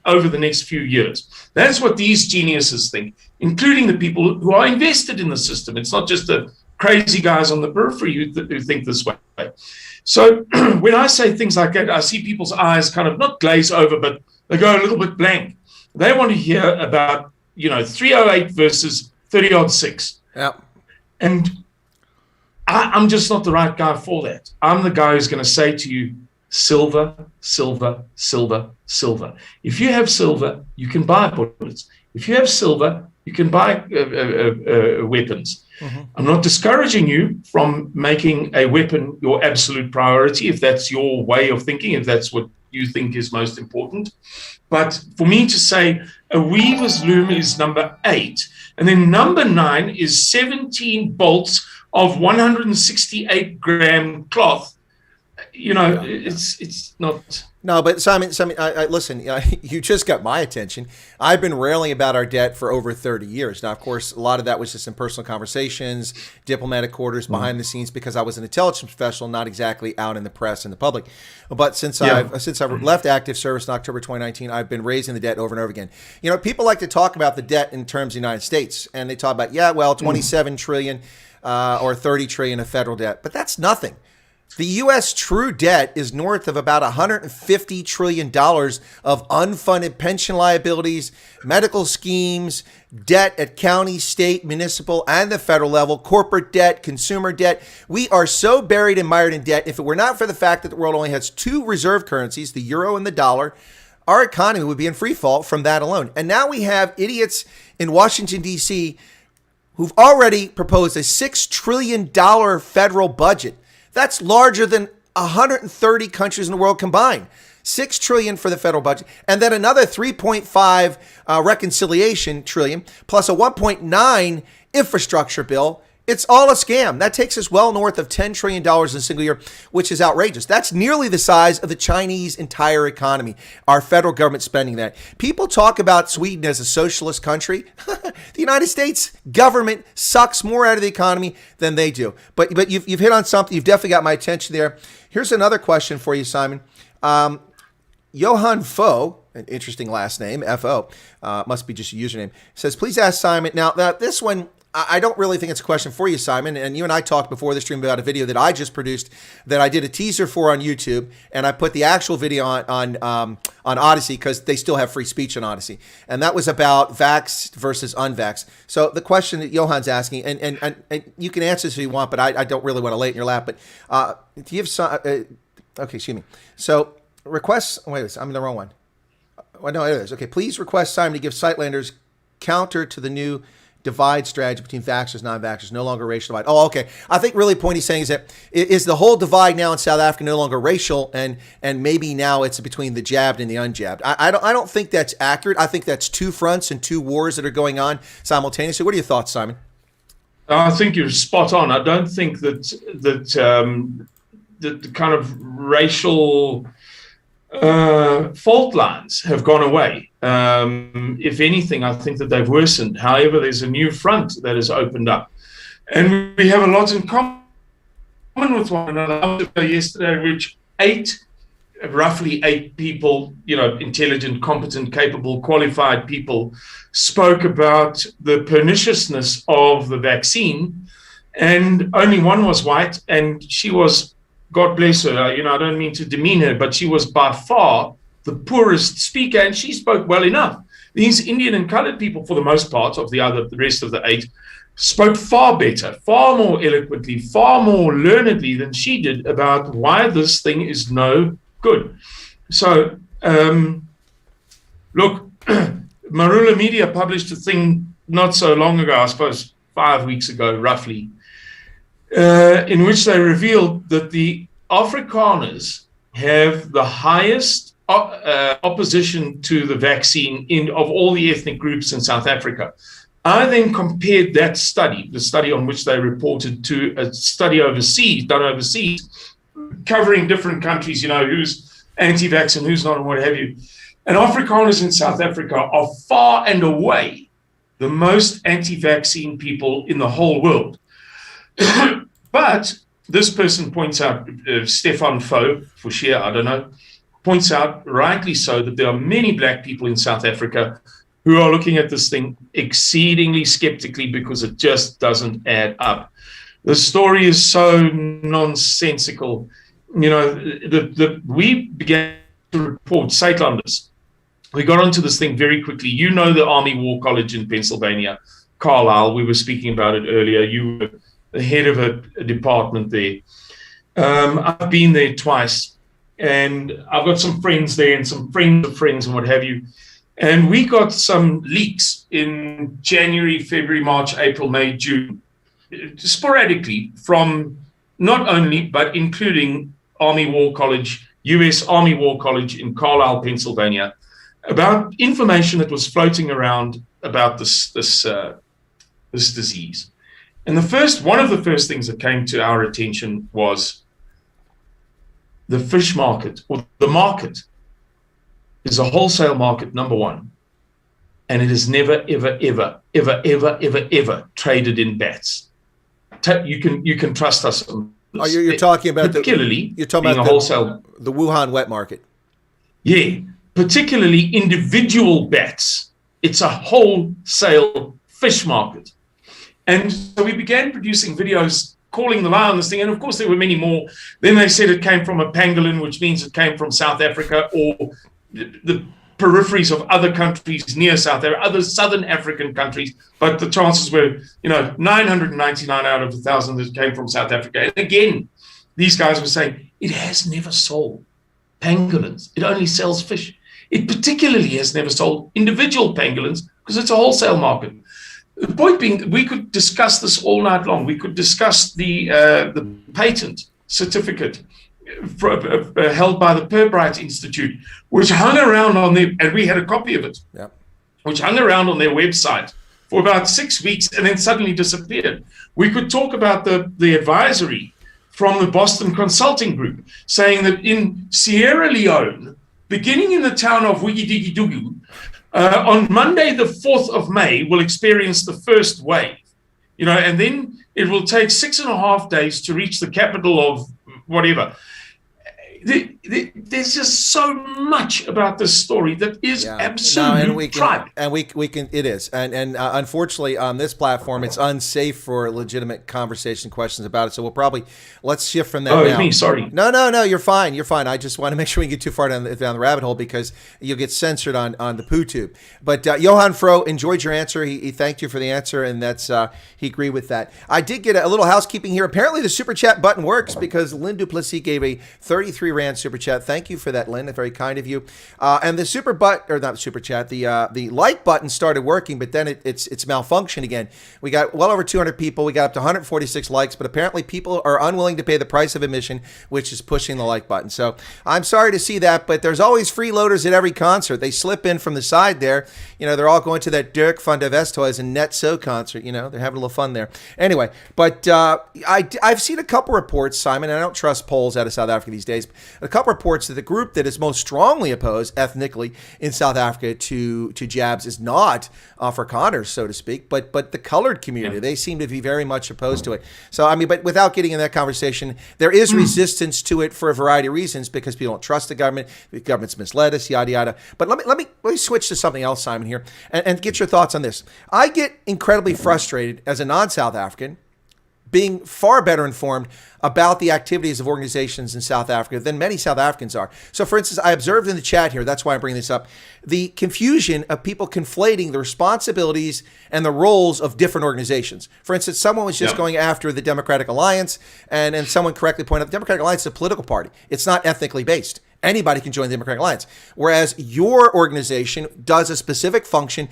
over the next few years. That's what these geniuses think, including the people who are invested in the system. It's not just the crazy guys on the periphery who think this way. So when I say things like that, I see people's eyes kind of not glaze over, but they go a little bit blank. They want to hear about 308 versus 30-6. Yeah. And I'm just not the right guy for that. I'm the guy who's going to say to you, silver, silver, silver, silver. If you have silver, you can buy bullets. If you have silver, you can buy weapons. Mm-hmm. I'm not discouraging you from making a weapon your absolute priority, if that's your way of thinking, if that's what you think is most important. But for me to say a weaver's loom is number 8, and then number 9 is 17 bolts of 168-gram cloth, it's not... No, but Simon, listen, you just got my attention. I've been railing about our debt for over 30 years. Now, of course, a lot of that was just in personal conversations, diplomatic quarters, behind the scenes, because I was an intelligence professional, not exactly out in the press and the public. But since I've left active service in October 2019, I've been raising the debt over and over again. People like to talk about the debt in terms of the United States, and they talk about, 27 trillion or 30 trillion of federal debt, but that's nothing. The U.S. true debt is north of about $150 trillion of unfunded pension liabilities, medical schemes, debt at county, state, municipal, and the federal level, corporate debt, consumer debt. We are so buried and mired in debt. If it were not for the fact that the world only has two reserve currencies, the euro and the dollar, our economy would be in free fall from that alone. And now we have idiots in Washington, D.C. who've already proposed a $6 trillion federal budget. That's larger than 130 countries in the world combined. $6 trillion for the federal budget, and then another 3.5 reconciliation trillion, plus a 1.9 infrastructure bill. It's all a scam. That takes us well north of $10 trillion in a single year, which is outrageous. That's nearly the size of the Chinese entire economy, our federal government spending that. People talk about Sweden as a socialist country. The United States government sucks more out of the economy than they do. But you've hit on something. You've definitely got my attention there. Here's another question for you, Simon. Johan Fo, an interesting last name, F-O, must be just a username, says, please ask Simon. Now, this one, I don't really think it's a question for you, Simon. And you and I talked before the stream about a video that I just produced that I did a teaser for on YouTube, and I put the actual video on Odyssey because they still have free speech on Odyssey. And that was about vaxxed versus unvaxxed. So the question that Johan's asking, and you can answer this if you want, but I don't really want to lay it in your lap. But do you have some? Okay, excuse me. So request. Wait, I'm in the wrong one. Well, no, it is. Okay, please request Simon to give Suidlanders counter to the new divide strategy between vaxxers and non-vaxxers, no longer racial divide. Oh, okay. I think really the point he's saying is that is the whole divide now in South Africa no longer racial, and maybe now it's between the jabbed and the unjabbed. I don't think that's accurate. I think that's two fronts and two wars that are going on simultaneously. What are your thoughts, Simon? I think you're spot on. I don't think that the kind of racial fault lines have gone away. If anything, I think that they've worsened. However, there's a new front that has opened up, and we have a lot in common with one another. Yesterday, which roughly eight people, intelligent, competent, capable, qualified people, spoke about the perniciousness of the vaccine, and only one was white, and she was, God bless her, I don't mean to demean her, but she was by far the poorest speaker, and she spoke well enough. These Indian and colored people, for the most part, of the rest of the eight, spoke far better, far more eloquently, far more learnedly than she did about why this thing is no good. So, look, Marula Media published a thing not so long ago, I suppose 5 weeks ago, roughly, in which they revealed that the Afrikaners have the highest opposition to the vaccine of all the ethnic groups in South Africa. I then compared that study, the study on which they reported, to a study done overseas, covering different countries, who's anti-vax and who's not and what have you. And Afrikaners in South Africa are far and away the most anti-vaccine people in the whole world. But this person points out, Stefan Fo, for sheer, I don't know, points out, rightly so, that there are many black people in South Africa who are looking at this thing exceedingly skeptically because it just doesn't add up. The story is so nonsensical. We began to report Suidlanders. We got onto this thing very quickly. The Army War College in Pennsylvania, Carlisle, we were speaking about it earlier. You were the head of a department there. I've been there twice, and I've got some friends there and some friends of friends and what have you. And we got some leaks in January, February, March, April, May, June, sporadically from not only, but including Army War College, U.S. Army War College in Carlisle, Pennsylvania, about information that was floating around about this disease. And one of the first things that came to our attention was the fish market, or the market, is a wholesale market, number one, and it has never, ever, ever, ever, ever, ever, ever traded in bats. You can trust us on this. Oh, you're talking about particularly you're talking about the Wuhan wet market. Yeah, particularly individual bats. It's a wholesale fish market. And so we began producing videos calling the lie on this thing. And of course, there were many more. Then they said it came from a pangolin, which means it came from South Africa or the peripheries of other countries near South Africa, other southern African countries. But the chances were, 999 out of 1,000 that came from South Africa. And again, these guys were saying it has never sold pangolins. It only sells fish. It particularly has never sold individual pangolins because it's a wholesale market. The point being, we could discuss this all night long. We could discuss the patent certificate held by the Purbright Institute, which hung around on their, and we had a copy of it, which hung around on their website for about 6 weeks and then suddenly disappeared. We could talk about the advisory from the Boston Consulting Group saying that in Sierra Leone, beginning in the town of Wigidigidugu, on Monday, the 4th of May, we'll experience the first wave, and then it will take 6.5 days to reach the capital of whatever. There's just so much about this story that is absolute tripe. And we can. It is, and unfortunately, on this platform, it's unsafe for legitimate conversation questions about it. So let's shift from that. Oh, now. It's me. Sorry. No. You're fine. I just want to make sure we get too far down the rabbit hole because you'll get censored on the poo tube. But Johan Fro enjoyed your answer. He thanked you for the answer, and that's he agreed with that. I did get a little housekeeping here. Apparently, the super chat button works because Lynn Duplessis gave a 33 Rand super chat. Thank you for that, Lynn. Very kind of you. And the the like button started working, but then it's malfunctioned again. We got well over 200 people. We got up to 146 likes, but apparently people are unwilling to pay the price of admission, which is pushing the like button. So I'm sorry to see that, but there's always freeloaders at every concert. They slip in from the side there. They're all going to that Dirk van der Westhuizen and Net So concert. They're having a little fun there. Anyway, but I've seen a couple reports, Simon, and I don't trust polls out of South Africa these days. A couple reports that the group that is most strongly opposed ethnically in South Africa to jabs is not Afrikaners, so to speak, but the colored community. They seem to be very much opposed to it. So, but without getting in that conversation, there is resistance to it for a variety of reasons because people don't trust the government government's misled us, yada, yada. But let me switch to something else, Simon, here, and get your thoughts on this. I get incredibly frustrated as a non-South African being far better informed about the activities of organizations in South Africa than many South Africans are. So, for instance, I observed in the chat here, that's why I'm bringing this up, the confusion of people conflating the responsibilities and the roles of different organizations. For instance, someone was just going after the Democratic Alliance, and someone correctly pointed out the Democratic Alliance is a political party. It's not ethnically based. Anybody can join the Democratic Alliance. Whereas your organization does a specific function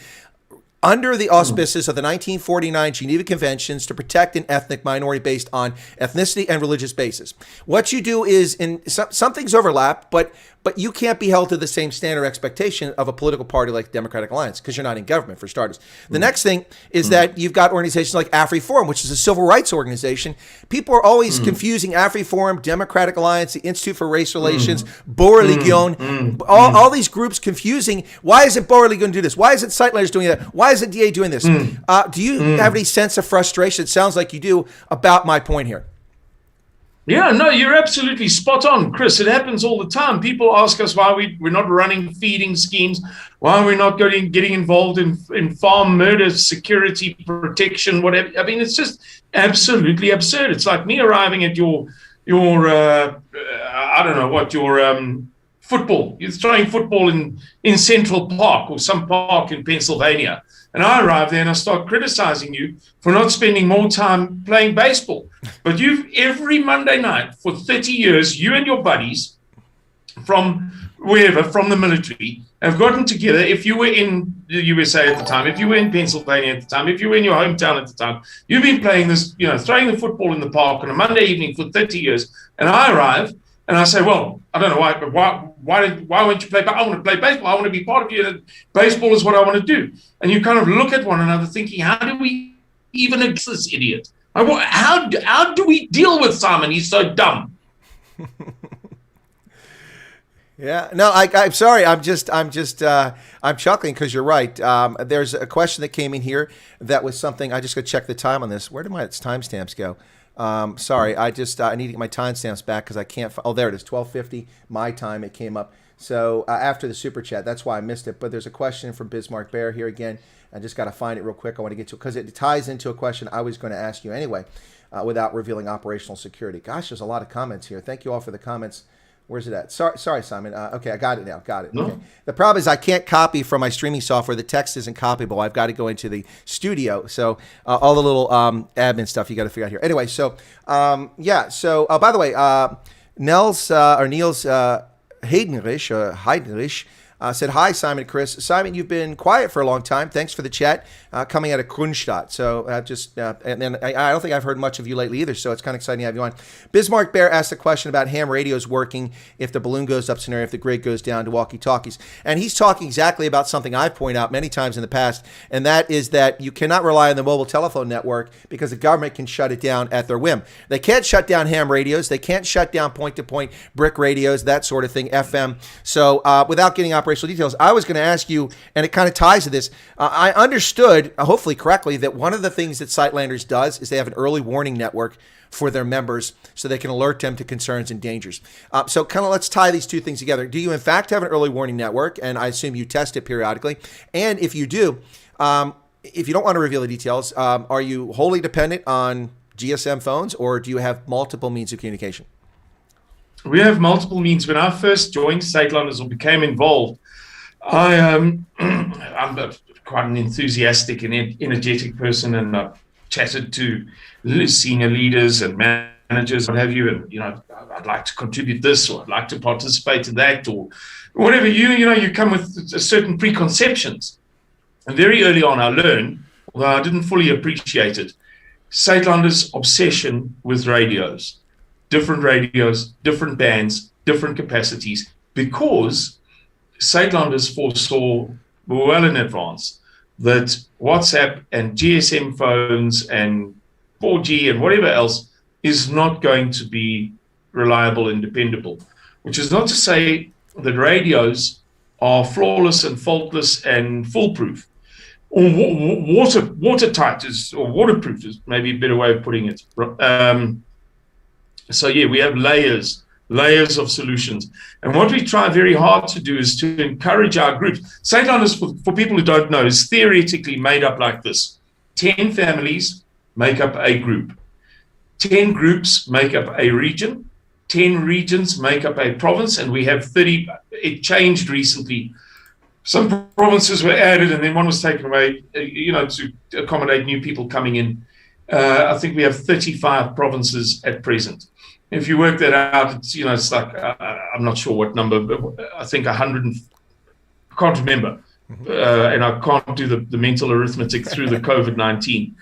under the auspices of the 1949 Geneva Conventions to protect an ethnic minority based on ethnicity and religious basis. What you do is, some things overlap, but you can't be held to the same standard expectation of a political party like the Democratic Alliance because you're not in government, for starters. The next thing is that you've got organizations like AfriForum, which is a civil rights organization. People are always confusing AfriForum, Democratic Alliance, the Institute for Race Relations, Boer Legion, all these groups confusing. Why isn't Boer Legion doing this? Why isn't Suidlanders doing that? Why isn't DA doing this? Do you have any sense of frustration? It sounds like you do about my point here. Yeah, no, you're absolutely spot on, Chris. It happens all the time. People ask us why we're not running feeding schemes, why we're not getting involved in farm murder, security, protection, whatever. I mean, it's just absolutely absurd. It's like me arriving at your I don't know what, your football. You're throwing football in Central Park or some park in Pennsylvania. And I arrive there and I start criticizing you for not spending more time playing baseball. But every Monday night for 30 years, you and your buddies from wherever, from the military, have gotten together. If you were in the USA at the time, if you were in Pennsylvania at the time, if you were in your hometown at the time, you've been playing this, throwing the football in the park on a Monday evening for 30 years. And I arrive and I say, well, I don't know why, but why won't you play? But I want to play baseball. I want to be part of you. Baseball is what I want to do. And you kind of look at one another thinking, how do we even address this idiot? How do we deal with Simon? He's so dumb. Yeah, no, I'm sorry. I'm chuckling because you're right. There's a question that came in here that was something. I just got to check the time on this. Where did my timestamps go? Sorry, I need to get my timestamps back because I can't. Oh, there it is, 12:50 my time. It came up. So after the super chat, that's why I missed it. But there's a question from Bismarck Bear here again. I just got to find it real quick. I want to get to it because it ties into a question I was going to ask you anyway, without revealing operational security. Gosh, there's a lot of comments here. Thank you all for the comments. Where's it at? Sorry, Simon. Okay, I got it now. Got it. No. Okay. The problem is I can't copy from my streaming software. The text isn't copyable. I've got to go into the studio. So all the little admin stuff you got to figure out here. Anyway, so yeah. So by the way, Niels Heidenrich said, hi, Simon and Chris. Simon, you've been quiet for a long time. Thanks for the chat coming out of Kronstadt. So and then I don't think I've heard much of you lately either, so it's kind of exciting to have you on. Bismarck Bear asked a question about ham radios working if the balloon goes up scenario, if the grid goes down to walkie-talkies. And he's talking exactly about something I've pointed out many times in the past, and that is that you cannot rely on the mobile telephone network because the government can shut it down at their whim. They can't shut down ham radios. They can't shut down point-to-point brick radios, that sort of thing, FM. So without getting operational details, I was going to ask you, and it kind of ties to this. I understood, hopefully correctly, that one of the things that Suidlanders does is they have an early warning network for their members so they can alert them to concerns and dangers. So kind of let's tie these two things together. Do you in fact have an early warning network? And I assume you test it periodically. And if you do, if you don't want to reveal the details, are you wholly dependent on GSM phones, or do you have multiple means of communication? We have multiple means. When I first joined Suidlanders or became involved, I'm quite an enthusiastic and energetic person, and I've chatted to senior leaders and managers, what have you, and I'd like to contribute this, or I'd like to participate in that, or whatever. You come with certain preconceptions, and very early on I learned, although I didn't fully appreciate it, Suidlanders' obsession with radios. Different radios, different bands, different capacities, because Suidlanders foresaw well in advance that WhatsApp and GSM phones and 4G and whatever else is not going to be reliable and dependable, which is not to say that radios are flawless and faultless and foolproof, or watertight or waterproof is maybe a better way of putting it. So yeah, we have layers of solutions. And what we try very hard to do is to encourage our groups. Suidlanders, for people who don't know, is theoretically made up like this. 10 families make up a group. 10 groups make up a region. 10 regions make up a province, and we have 30. It changed recently. Some provinces were added and then one was taken away, to accommodate new people coming in. I think we have 35 provinces at present. If you work that out, it's like, I'm not sure what number, but I think 100, I can't remember. And I can't do the mental arithmetic through the COVID-19.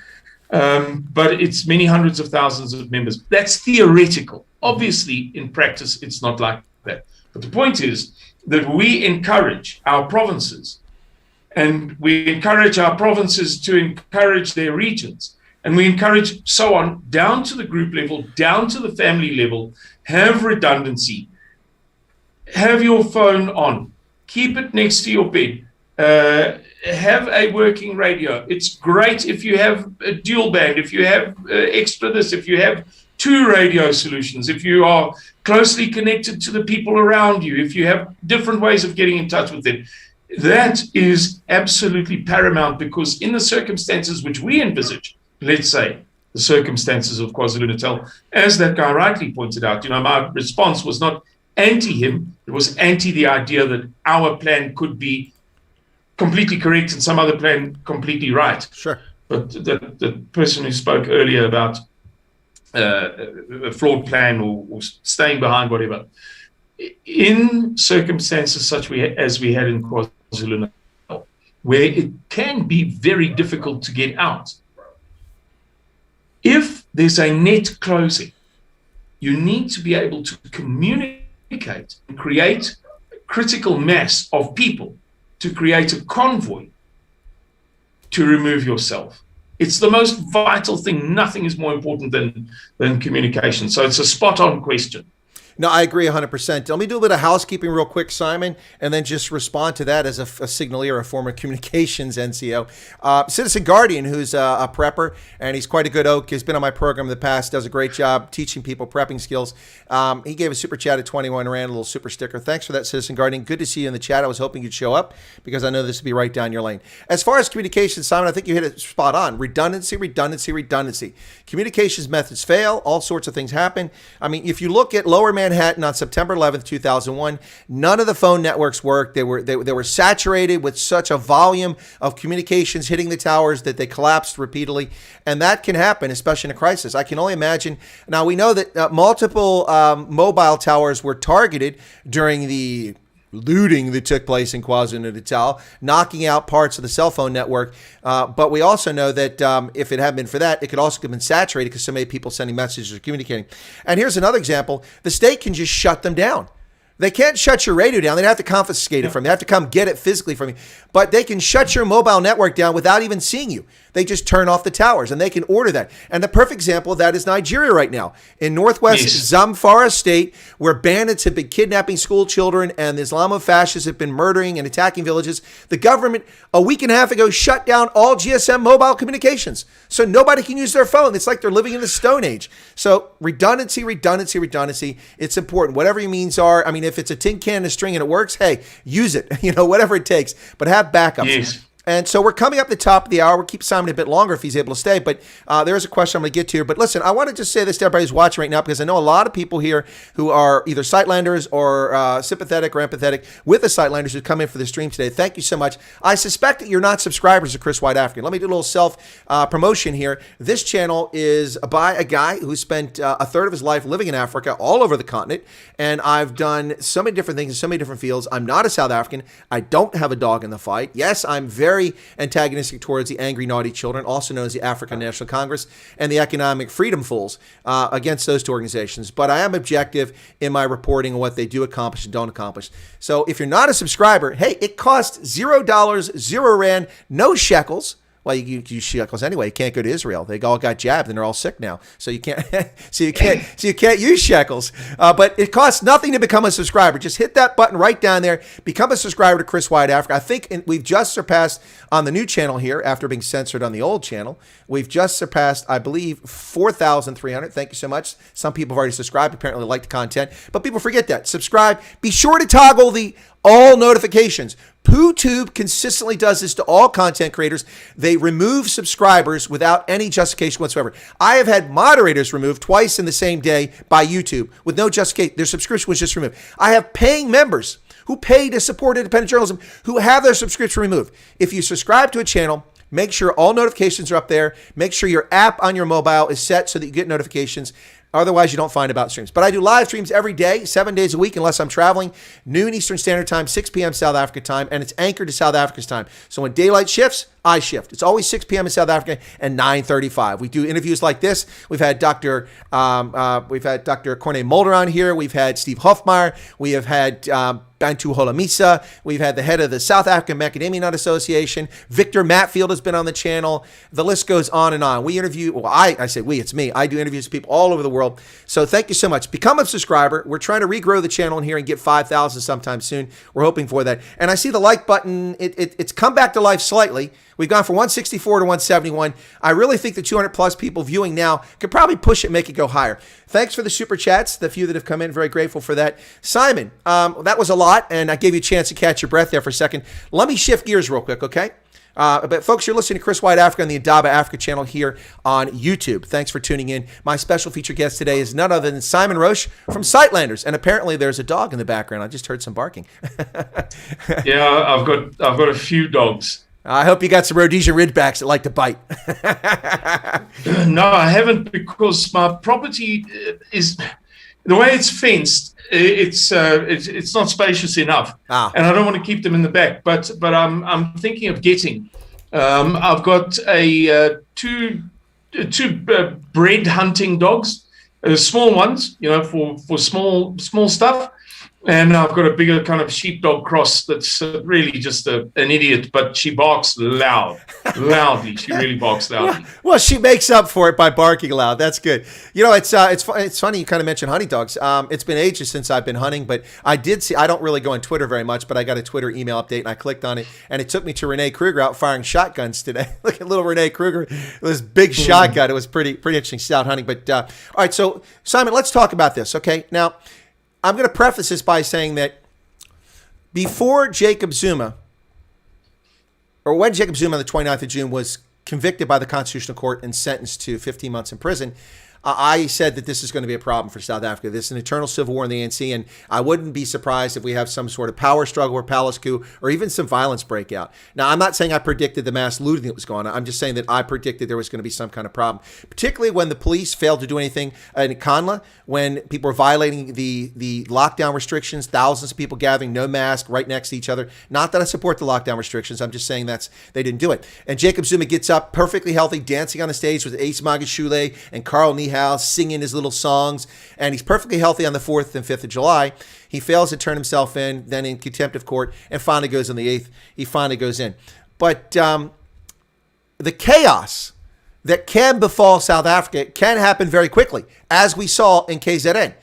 But it's many hundreds of thousands of members. That's theoretical. Obviously, in practice, it's not like that. But the point is that we encourage our provinces, and we encourage our provinces to encourage their regions. And we encourage so on down to the group level, down to the family level. Have redundancy. Have your phone on. Keep it next to your bed. Have a working radio. It's great if you have a dual band, if you have extra this, if you have 2 radio solutions, if you are closely connected to the people around you, if you have different ways of getting in touch with them. That is absolutely paramount, because in the circumstances which we envisage, let's say the circumstances of KwaZulu-Natal, as that guy rightly pointed out, my response was not anti him, it was anti the idea that our plan could be completely correct and some other plan completely right. Sure. But the person who spoke earlier about a flawed plan or staying behind, whatever, in circumstances such as we had in KwaZulu-Natal, where it can be very difficult to get out, if there's a net closing, you need to be able to communicate and create a critical mass of people to create a convoy to remove yourself. It's the most vital thing. Nothing is more important than communication. So it's a spot-on question. No, I agree 100%. Let me do a bit of housekeeping real quick, Simon, and then just respond to that as a signalier, a former communications NCO. Citizen Guardian, who's a prepper, and he's quite a good oak, has been on my program in the past, does a great job teaching people prepping skills. He gave a super chat at 21 Rand, a little super sticker. Thanks for that, Citizen Guardian. Good to see you in the chat. I was hoping you'd show up because I know this would be right down your lane. As far as communications, Simon, I think you hit it spot on. Redundancy, redundancy, redundancy. Communications methods fail. All sorts of things happen. I mean, if you look at Lower Manhattan on September 11th, 2001, none of the phone networks worked. They were saturated with such a volume of communications hitting the towers that they collapsed repeatedly. And that can happen, especially in a crisis. I can only imagine. Now, we know that multiple mobile towers were targeted during the looting that took place in KwaZulu-Natal, knocking out parts of the cell phone network. But we also know that if it hadn't been for that, it could also have been saturated because so many people sending messages or communicating. And here's another example. The state can just shut them down. They can't shut your radio down. They'd have to confiscate it from you. They have to come get it physically from you. But they can shut your mobile network down without even seeing you. They just turn off the towers, and they can order that. And the perfect example of that is Nigeria right now. In northwest Zamfara state, where bandits have been kidnapping school children and the Islamofascists have been murdering and attacking villages, the government, a week and a half ago, shut down all GSM mobile communications. So nobody can use their phone. It's like they're living in the Stone Age. So redundancy, redundancy, redundancy. It's important. Whatever your means are. I mean, if it's a tin can and a string and it works, hey, use it. Whatever it takes. But have backups. Yes. And so we're coming up the top of the hour. We'll keep Simon a bit longer if he's able to stay. But there's a question I'm going to get to here. But listen, I want to just say this to everybody who's watching right now, because I know a lot of people here who are either Suidlanders or sympathetic or empathetic with the Suidlanders who come in for the stream today. Thank you so much. I suspect that you're not subscribers to Chris White African. Let me do a little self-promotion here. This channel is by a guy who spent a third of his life living in Africa, all over the continent. And I've done so many different things in so many different fields. I'm not a South African. I don't have a dog in the fight. Yes, I'm very antagonistic towards the angry, naughty children, also known as the African National Congress, and the Economic Freedom Fools, against those two organizations. But I am objective in my reporting on what they do accomplish and don't accomplish. So if you're not a subscriber, hey, it costs $0, 0 Rand, no shekels. Well, you use shekels anyway. You can't go to Israel. They all got jabbed and they're all sick now. So you can't. so you can't use shekels. But it costs nothing to become a subscriber. Just hit that button right down there. Become a subscriber to Chris White Africa. I think we've just surpassed on the new channel here, after being censored on the old channel. We've just surpassed, I believe, 4,300. Thank you so much. Some people have already subscribed. Apparently like the content, but people forget that. Subscribe. Be sure to toggle the all notifications. PooTube consistently does this to all content creators. They remove subscribers without any justification whatsoever. I have had moderators removed twice in the same day by YouTube with no justification. Their subscription was just removed. I have paying members who pay to support independent journalism who have their subscription removed. If you subscribe to a channel, make sure all notifications are up there. Make sure your app on your mobile is set so that you get notifications. Otherwise, you don't find about streams. But I do live streams every day, 7 days a week, unless I'm traveling. Noon Eastern Standard Time, 6 p.m. South Africa time, and it's anchored to South Africa's time. So when daylight shifts, I shift. It's always 6 p.m. in South Africa and 9:35. We do interviews like this. We've had Dr. Corne Mulder on here. We've had Steve Hofmeyer. We have had Bantu Holomisa. We've had the head of the South African Macadamia Nut Association. Victor Matfield has been on the channel. The list goes on and on. We interview, well, I say we, it's me. I do interviews with people all over the world. So thank you so much. Become a subscriber. We're trying to regrow the channel in here and get 5,000 sometime soon. We're hoping for that. And I see the like button. It's come back to life slightly. We've gone from 164 to 171. I really think the 200 plus people viewing now could probably push it, make it go higher. Thanks for the super chats. The few that have come in, very grateful for that. Simon, that was a lot, and I gave you a chance to catch your breath there for a second. Let me shift gears real quick, okay? But folks, you're listening to Chris White Africa on the Indaba Africa channel here on YouTube. Thanks for tuning in. My special feature guest today is none other than Simon Roche from Suidlanders, and apparently there's a dog in the background. I just heard some barking. Yeah, I've got a few dogs. I hope you got some Rhodesian Ridgebacks that like to bite. No, I haven't, because my property is the way it's fenced. It's not spacious enough, and I don't want to keep them in the back. But I'm thinking of getting. I've got two bred hunting dogs, small ones, for small stuff. And I've got a bigger kind of sheepdog cross that's really just an idiot, but she barks loudly. She really barks loudly. Well, she makes up for it by barking loud. That's good. You know, it's funny you kind of mentioned hunting dogs. It's been ages since I've been hunting, but I did see. I don't really go on Twitter very much, but I got a Twitter email update and I clicked on it, and it took me to Renee Kruger out firing shotguns today. Look at little Renee Kruger with this big shotgun. It was pretty interesting. She's out hunting. But all right, so Simon, let's talk about this. Okay, now I'm going to preface this by saying that before Jacob Zuma, or when Jacob Zuma on the 29th of June was convicted by the Constitutional Court and sentenced to 15 months in prison, I said that this is going to be a problem for South Africa. This is an eternal civil war in the ANC, and I wouldn't be surprised if we have some sort of power struggle or palace coup or even some violence breakout. Now, I'm not saying I predicted the mass looting that was going on. I'm just saying that I predicted there was going to be some kind of problem, particularly when the police failed to do anything in Kanla, when people were violating the lockdown restrictions, thousands of people gathering, no mask, right next to each other. Not that I support the lockdown restrictions. I'm just saying they didn't do it. And Jacob Zuma gets up perfectly healthy, dancing on the stage with Ace Magashule and Carl Niehaus, singing his little songs, and he's perfectly healthy on the 4th and 5th of July. He fails to turn himself in, then in contempt of court, and finally goes on the 8th. He finally goes in. But the chaos that can befall South Africa can happen very quickly, as we saw in KZN.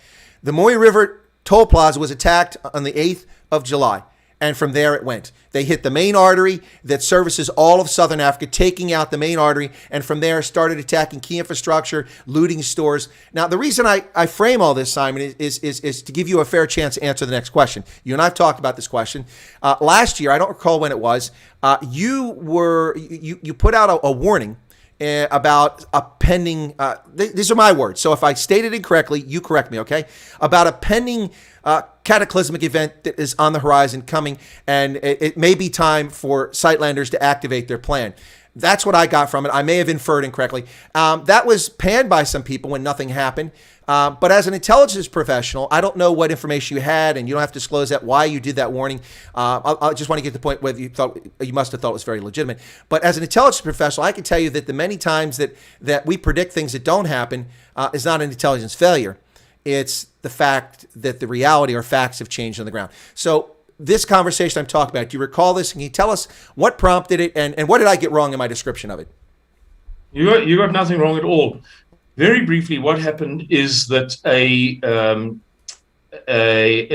The Mooi River toll plaza was attacked on the 8th of July. And from there it went. They hit the main artery that services all of Southern Africa, taking out the main artery, and from there started attacking key infrastructure, looting stores. Now, the reason I frame all this, Simon, is to give you a fair chance to answer the next question. You and I have talked about this question. Last year, I don't recall when it was, you put out a warning about a pending, these are my words, so if I stated it incorrectly, you correct me, okay? About a pending cataclysmic event that is on the horizon coming, and it may be time for Suidlanders to activate their plan. That's what I got from it. I may have inferred incorrectly. That was panned by some people when nothing happened. But as an intelligence professional, I don't know what information you had, and you don't have to disclose that, why you did that warning. I just want to get to the point whether you must have thought it was very legitimate. But as an intelligence professional, I can tell you that the many times that we predict things that don't happen is not an intelligence failure. It's the fact that the reality or facts have changed on the ground. So this conversation I'm talking about, do you recall this? Can you tell us what prompted it, and what did I get wrong in my description of it? You got nothing wrong at all. Very briefly, what happened is that an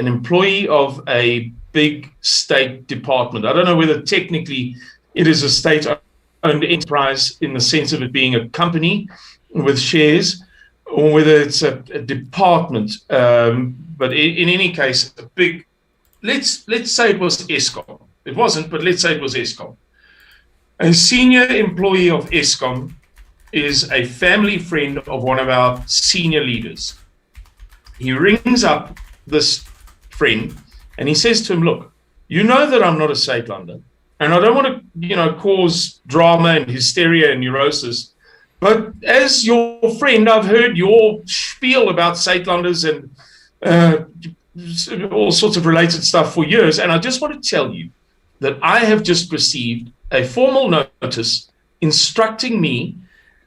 employee of a big state department, I don't know whether technically it is a state-owned enterprise in the sense of it being a company with shares, or whether it's a department. But in any case, a big, let's say it was Eskom. It wasn't, but let's say it was Eskom. A senior employee of Eskom is a family friend of one of our senior leaders. He rings up this friend and he says to him, look, you know that I'm not a Suidlander, and I don't want to, cause drama and hysteria and neurosis, but as your friend, I've heard your spiel about Suidlanders and all sorts of related stuff for years, and I just want to tell you that I have just received a formal notice instructing me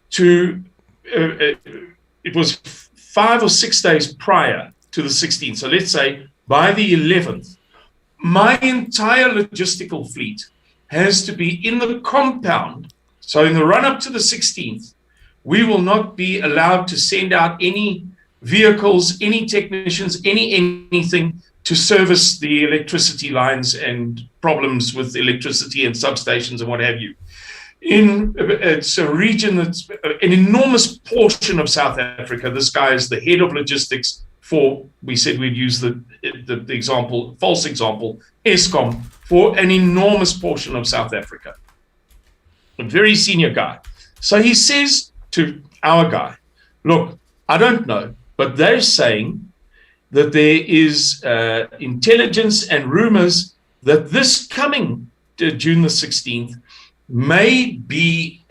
to, it was 5 or 6 days prior to the 16th. So let's say by the 11th, my entire logistical fleet has to be in the compound. So in the run up to the 16th, we will not be allowed to send out any vehicles, any technicians, anything to service the electricity lines and problems with electricity and substations and what have you. It's a region that's an enormous portion of South Africa. This guy is the head of logistics for, we said we'd use the example, false example, Eskom, for an enormous portion of South Africa. A very senior guy. So he says to our guy, look, I don't know, but they're saying that there is intelligence and rumors that this coming June the 16th may be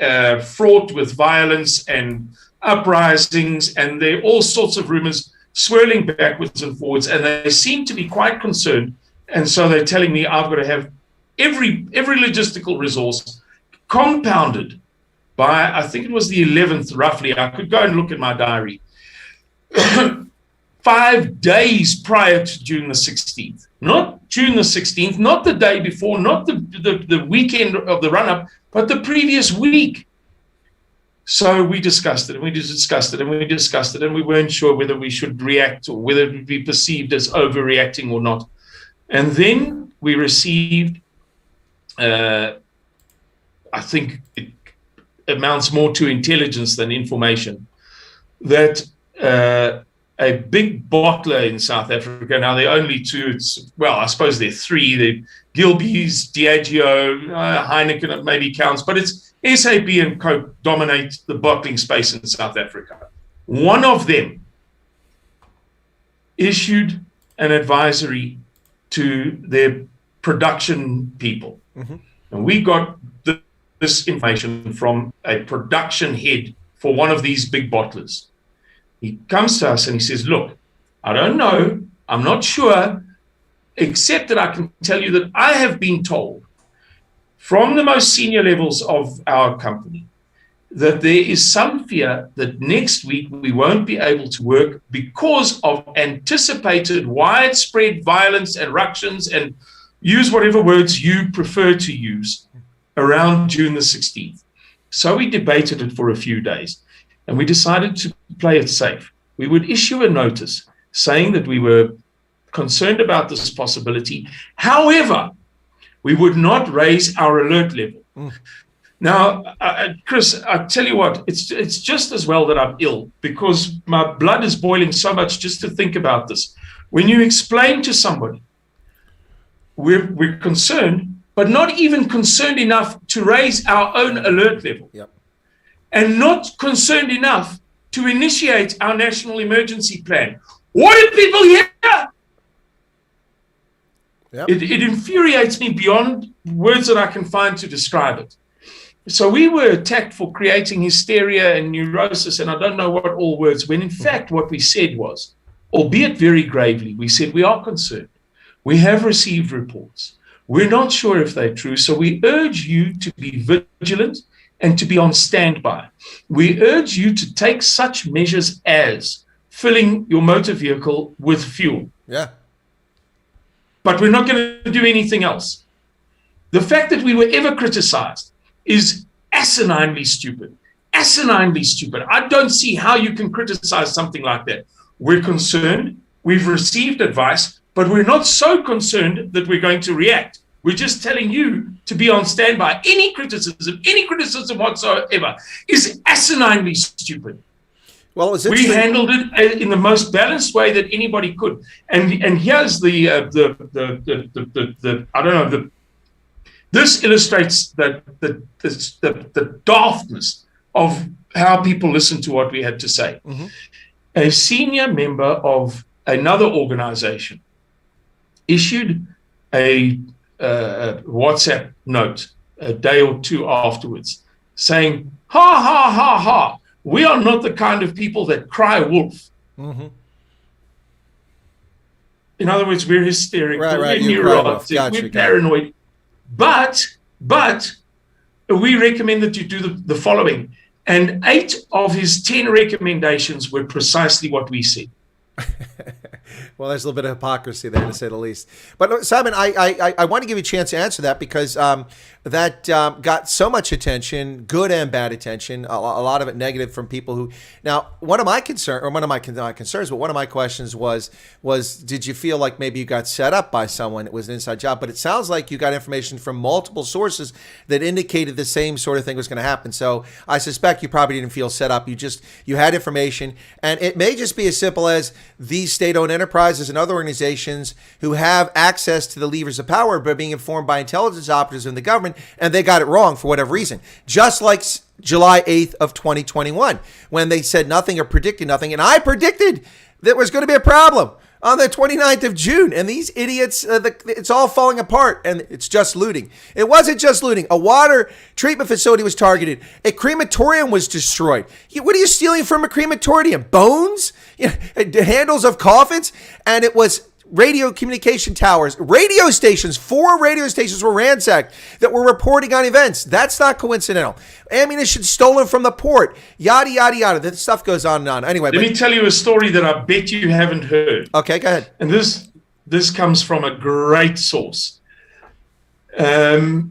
fraught with violence and uprisings, and there are all sorts of rumors swirling backwards and forwards, and they seem to be quite concerned. And so they're telling me I've got to have every logistical resource compounded by, I think it was the 11th roughly. I could go and look at my diary. 5 days prior to June the 16th. Not June the 16th, not the day before, not the weekend of the run-up, but the previous week. So we discussed it, and we discussed it, and we discussed it, and we weren't sure whether we should react or whether it would be perceived as overreacting or not. And then we received, I think it amounts more to intelligence than information, that a big bottler in South Africa, now there are only two, I suppose there are three, the Gilbey's, Diageo, Heineken maybe counts, but it's SAB and Coke dominate the bottling space in South Africa. One of them issued an advisory to their production people. Mm-hmm. And we got this information from a production head for one of these big bottlers. He comes to us and he says, look, I don't know, I'm not sure, except that I can tell you that I have been told from the most senior levels of our company that there is some fear that next week we won't be able to work because of anticipated widespread violence and ructions, and use whatever words you prefer to use, around June the 16th. So we debated it for a few days, and we decided to play it safe. We would issue a notice saying that we were concerned about this possibility. However, we would not raise our alert level. Now, Chris, I tell you what, it's just as well that I'm ill, because my blood is boiling so much just to think about this. When you explain to somebody, we're concerned, but not even concerned enough to raise our own alert level. Yep. And not concerned enough to initiate our national emergency plan. What did people hear? Yep. It infuriates me beyond words that I can find to describe it. So we were attacked for creating hysteria and neurosis, and I don't know what all words, when in fact what we said was, albeit very gravely, we said we are concerned. We have received reports. We're not sure if they're true, so we urge you to be vigilant and to be on standby. We urge you to take such measures as filling your motor vehicle with fuel. Yeah. But we're not going to do anything else. The fact that we were ever criticized is asininely stupid. Asininely stupid. I don't see how you can criticize something like that. We're concerned. We've received advice, but we're not so concerned that we're going to react. We're just telling you to be on standby. Any criticism whatsoever is asininely stupid. Well, we handled it in the most balanced way that anybody could. And here's the I don't know, this illustrates the daftness of how people listen to what we had to say. Mm-hmm. A senior member of another organization issued a WhatsApp note a day or two afterwards saying, ha, ha, ha, ha, we are not the kind of people that cry wolf. Mm-hmm. In other words, we're hysterical, we're neurotic, we're paranoid. But we recommend that you do the following. And 8 of his 10 recommendations were precisely what we said. Well, there's a little bit of hypocrisy there, to say the least. But Simon, I want to give you a chance to answer that, because that got so much attention, good and bad attention, a lot of it negative from people who. Now, one of my questions was did you feel like maybe you got set up by someone? It was an inside job, but it sounds like you got information from multiple sources that indicated the same sort of thing was going to happen. So I suspect you probably didn't feel set up. You had information, and it may just be as simple as these state-owned enterprises and other organizations who have access to the levers of power but being informed by intelligence operatives in the government, and they got it wrong for whatever reason. Just like July 8th of 2021, when they said nothing or predicted nothing, and I predicted there was going to be a problem on the 29th of June, and these idiots, it's all falling apart, and it's just looting. It wasn't just looting. A water treatment facility was targeted. A crematorium was destroyed. What are you stealing from a crematorium? Bones? Handles of coffins? And it was radio communication towers, radio stations, 4 radio stations were ransacked that were reporting on events. That's not coincidental. Ammunition stolen from the port, yada, yada, yada. This stuff goes on and on. Anyway. Let me tell you a story that I bet you haven't heard. Okay, go ahead. And this comes from a great source. I've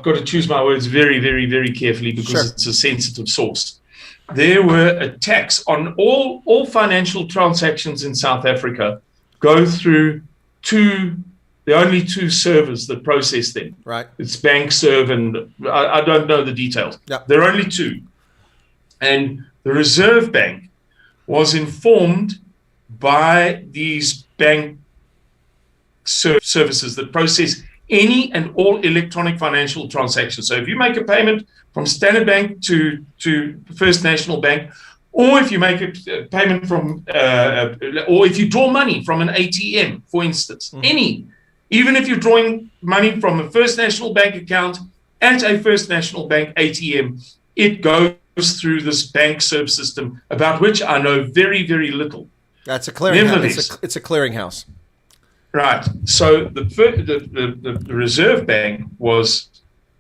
got to choose my words very, very, very carefully because it's a sensitive source. There were attacks on all financial transactions in South Africa go through the only 2 servers that process them. Right. It's BankServe and I don't know the details. Yep. There are only 2. And the Reserve Bank was informed by these bank services that process any and all electronic financial transactions. So if you make a payment from Standard Bank to First National Bank, or if you make a payment from, or if you draw money from an ATM, for instance, even if you're drawing money from a First National Bank account at a First National Bank ATM, it goes through this BankServe system, about which I know very, very little. That's a clearinghouse. It's a clearinghouse. Right. So the Reserve Bank was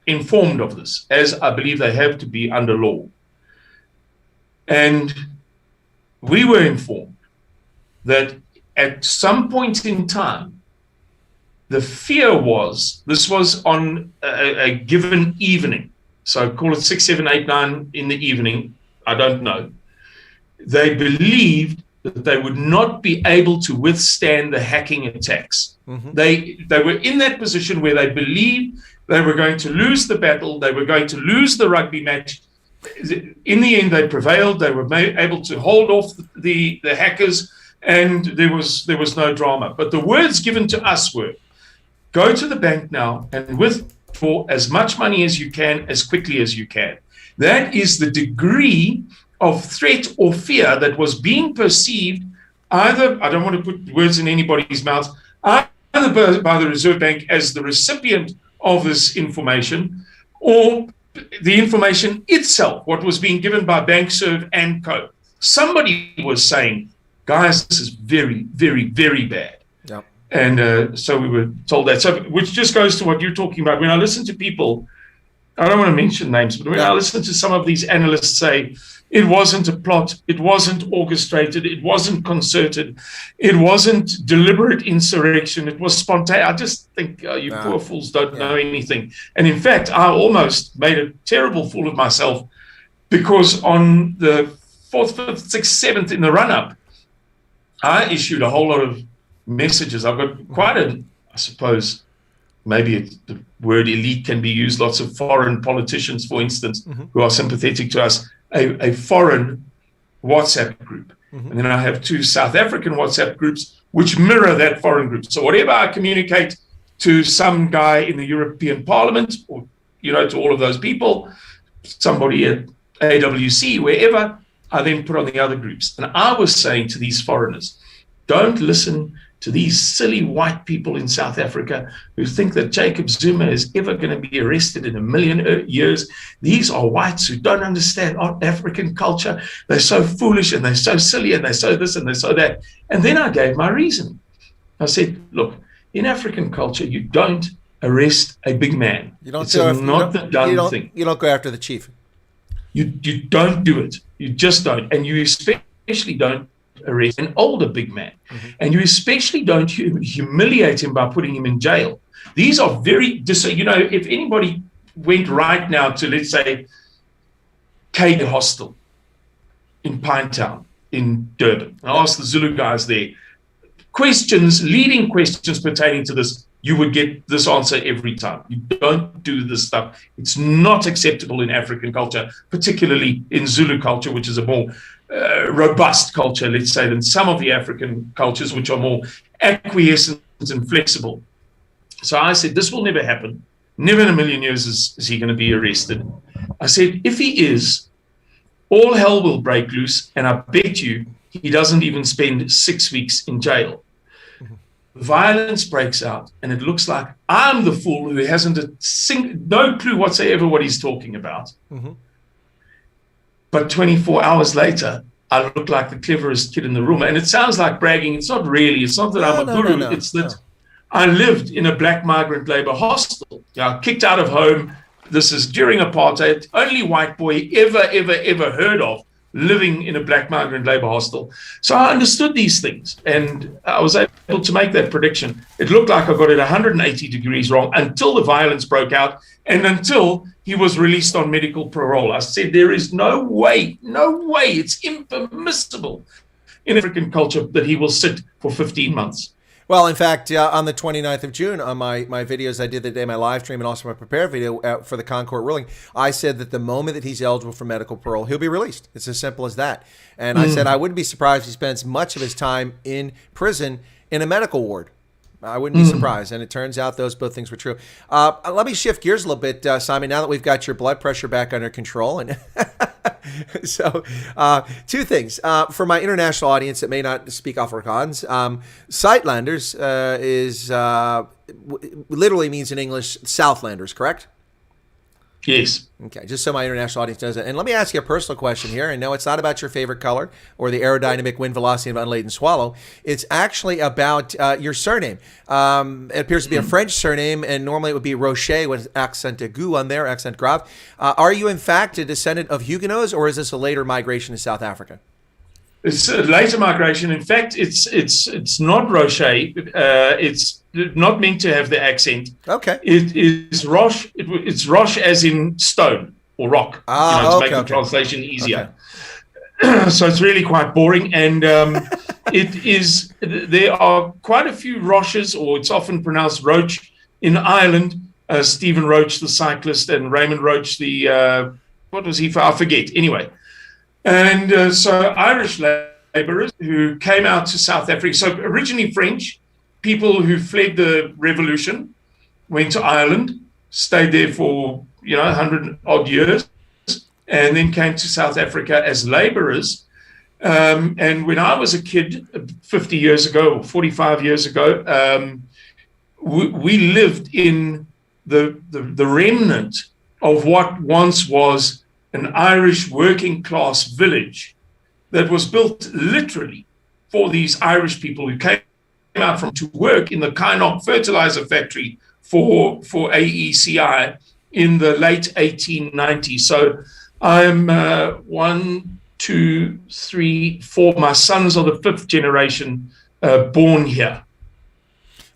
informed of this, as I believe they have to be under law. And we were informed that at some point in time, the fear was, this was on a given evening, so call it 6, 7, 8, 9 in the evening, I don't know. They believed that they would not be able to withstand the hacking attacks. They were in that position where they believed they were going to lose the battle, they were going to lose the rugby match. In the end, they prevailed. They were able to hold off the hackers, and there was no drama. But the words given to us were, go to the bank now and withdraw as much money as you can, as quickly as you can. That is the degree of threat or fear that was being perceived, either, I don't want to put words in anybody's mouth, either by the Reserve Bank as the recipient of this information, or the information itself, what was being given by BankServe and Co. Somebody was saying, guys, this is very, very, very bad. Yep. And so we were told that. So, which just goes to what you're talking about. When I listen to people, I don't want to mention names, but when I listen to some of these analysts say, it wasn't a plot, it wasn't orchestrated, it wasn't concerted, it wasn't deliberate insurrection, it was spontaneous. I just think you poor fools don't know anything. And in fact, I almost made a terrible fool of myself, because on the 4th, 5th, 6th, 7th in the run-up, I issued a whole lot of messages. I've got quite a, I suppose, maybe the word elite can be used, lots of foreign politicians, for instance, who are sympathetic to us, a foreign WhatsApp group. And then I have 2 South African WhatsApp groups which mirror that foreign group. So whatever I communicate to some guy in the European Parliament, or, to all of those people, somebody at AWC, wherever, I then put on the other groups. And I was saying to these foreigners, don't listen to these silly white people in South Africa who think that Jacob Zuma is ever going to be arrested in a million years. These are whites who don't understand African culture. They're so foolish and they're so silly and they're so this and they're so that. And then I gave my reason. I said, look, in African culture, you don't arrest a big man. It's not the done thing. You don't go after the chief. You don't do it. You just don't. And you especially don't arrest an older big man. And you especially don't humiliate him by putting him in jail. These are very, if anybody went right now to, let's say, Cade Hostel in Pinetown in Durban, and asked the Zulu guys there, leading questions pertaining to this, you would get this answer every time. You don't do this stuff. It's not acceptable in African culture, particularly in Zulu culture, which is a more robust culture, let's say, than some of the African cultures, which are more acquiescent and flexible. So I said, this will never happen. Never in a million years is he going to be arrested. I said, if he is, all hell will break loose, and I bet you he doesn't even spend 6 weeks in jail. Violence breaks out, and it looks like I'm the fool who hasn't no clue whatsoever what he's talking about. But 24 hours later, I look like the cleverest kid in the room. And it sounds like bragging. It's not really. It's not that I'm a guru. It's that I lived in a black migrant labor hostel. Kicked out of home. This is during apartheid. Only white boy ever heard of living in a black migrant labor hostel. So I understood these things, and I was able to make that prediction. It looked like I got it 180 degrees wrong until the violence broke out and until he was released on medical parole. I said, there is no way, it's impermissible in African culture that he will sit for 15 months. Well, in fact, on the 29th of June, on my videos I did the day, my live stream, and also my prepared video for the Concourt ruling, I said that the moment that he's eligible for medical parole, he'll be released. It's as simple as that. And I said I wouldn't be surprised if he spends much of his time in prison in a medical ward. I wouldn't be surprised. And it turns out both things were true. Let me shift gears a little bit, Simon, now that we've got your blood pressure back under control. And so two things. For my international audience that may not speak Afrikaans, Suidlanders is literally means in English Southlanders, correct? Yes. Okay, just so my international audience knows it. And let me ask you a personal question here. And no, it's not about your favorite color or the aerodynamic wind velocity of an unladen swallow. It's actually about your surname. It appears to be a French surname, and normally it would be Roche with accent aigu on there, accent grave. Are you, in fact, a descendant of Huguenots, or is this a later migration to South Africa? It's a later migration. In fact, it's not Roche. It's not meant to have the accent. Okay. It is Roche. It's Roche as in stone or rock. To make the translation easier. Okay. So it's really quite boring, and it is. There are quite a few Roches, or it's often pronounced Roach, in Ireland. Stephen Roach, the cyclist, and Raymond Roach, the what was he? I forget. Anyway. And so Irish laborers who came out to South Africa, so originally French, people who fled the revolution, went to Ireland, stayed there for, 100 odd years, and then came to South Africa as laborers. And when I was a kid, 50 years ago, or 45 years ago, we lived in the remnant of what once was an Irish working class village that was built literally for these Irish people who came out to work in the Kynoch fertilizer factory for AECI in the late 1890s. So I'm 1, 2, 3, 4. My sons are the 5th generation born here.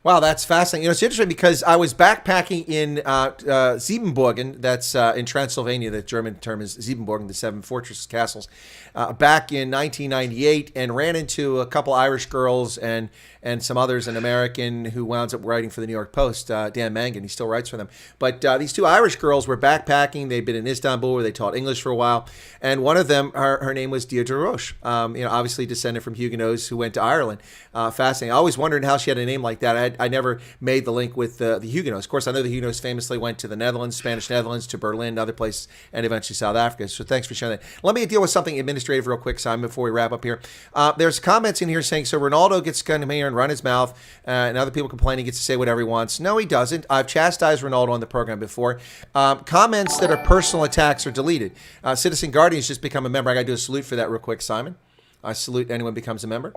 Wow, that's fascinating. It's interesting because I was backpacking in Siebenburgen, that's in Transylvania. The German term is Siebenburgen, the 7 fortress castles, back in 1998, and ran into a couple Irish girls and some others, an American who wound up writing for the New York Post, Dan Mangan. He still writes for them. But these 2 Irish girls were backpacking. They'd been in Istanbul where they taught English for a while. And one of them, her name was Deirdre Roche, obviously descended from Huguenots who went to Ireland. Fascinating. I always wondered how she had a name like that. I never made the link with the Huguenots. Of course, I know the Huguenots famously went to the Netherlands, Spanish Netherlands, to Berlin, other places, and eventually South Africa. So thanks for sharing that. Let me deal with something administrative real quick, Simon, before we wrap up here. There's comments in here saying, so Ronaldo gets to come here and run his mouth, and other people complaining he gets to say whatever he wants. No, he doesn't. I've chastised Ronaldo on the program before. Comments that are personal attacks are deleted. Citizen Guardian's just become a member. I got to do a salute for that real quick, Simon. I salute anyone who becomes a member.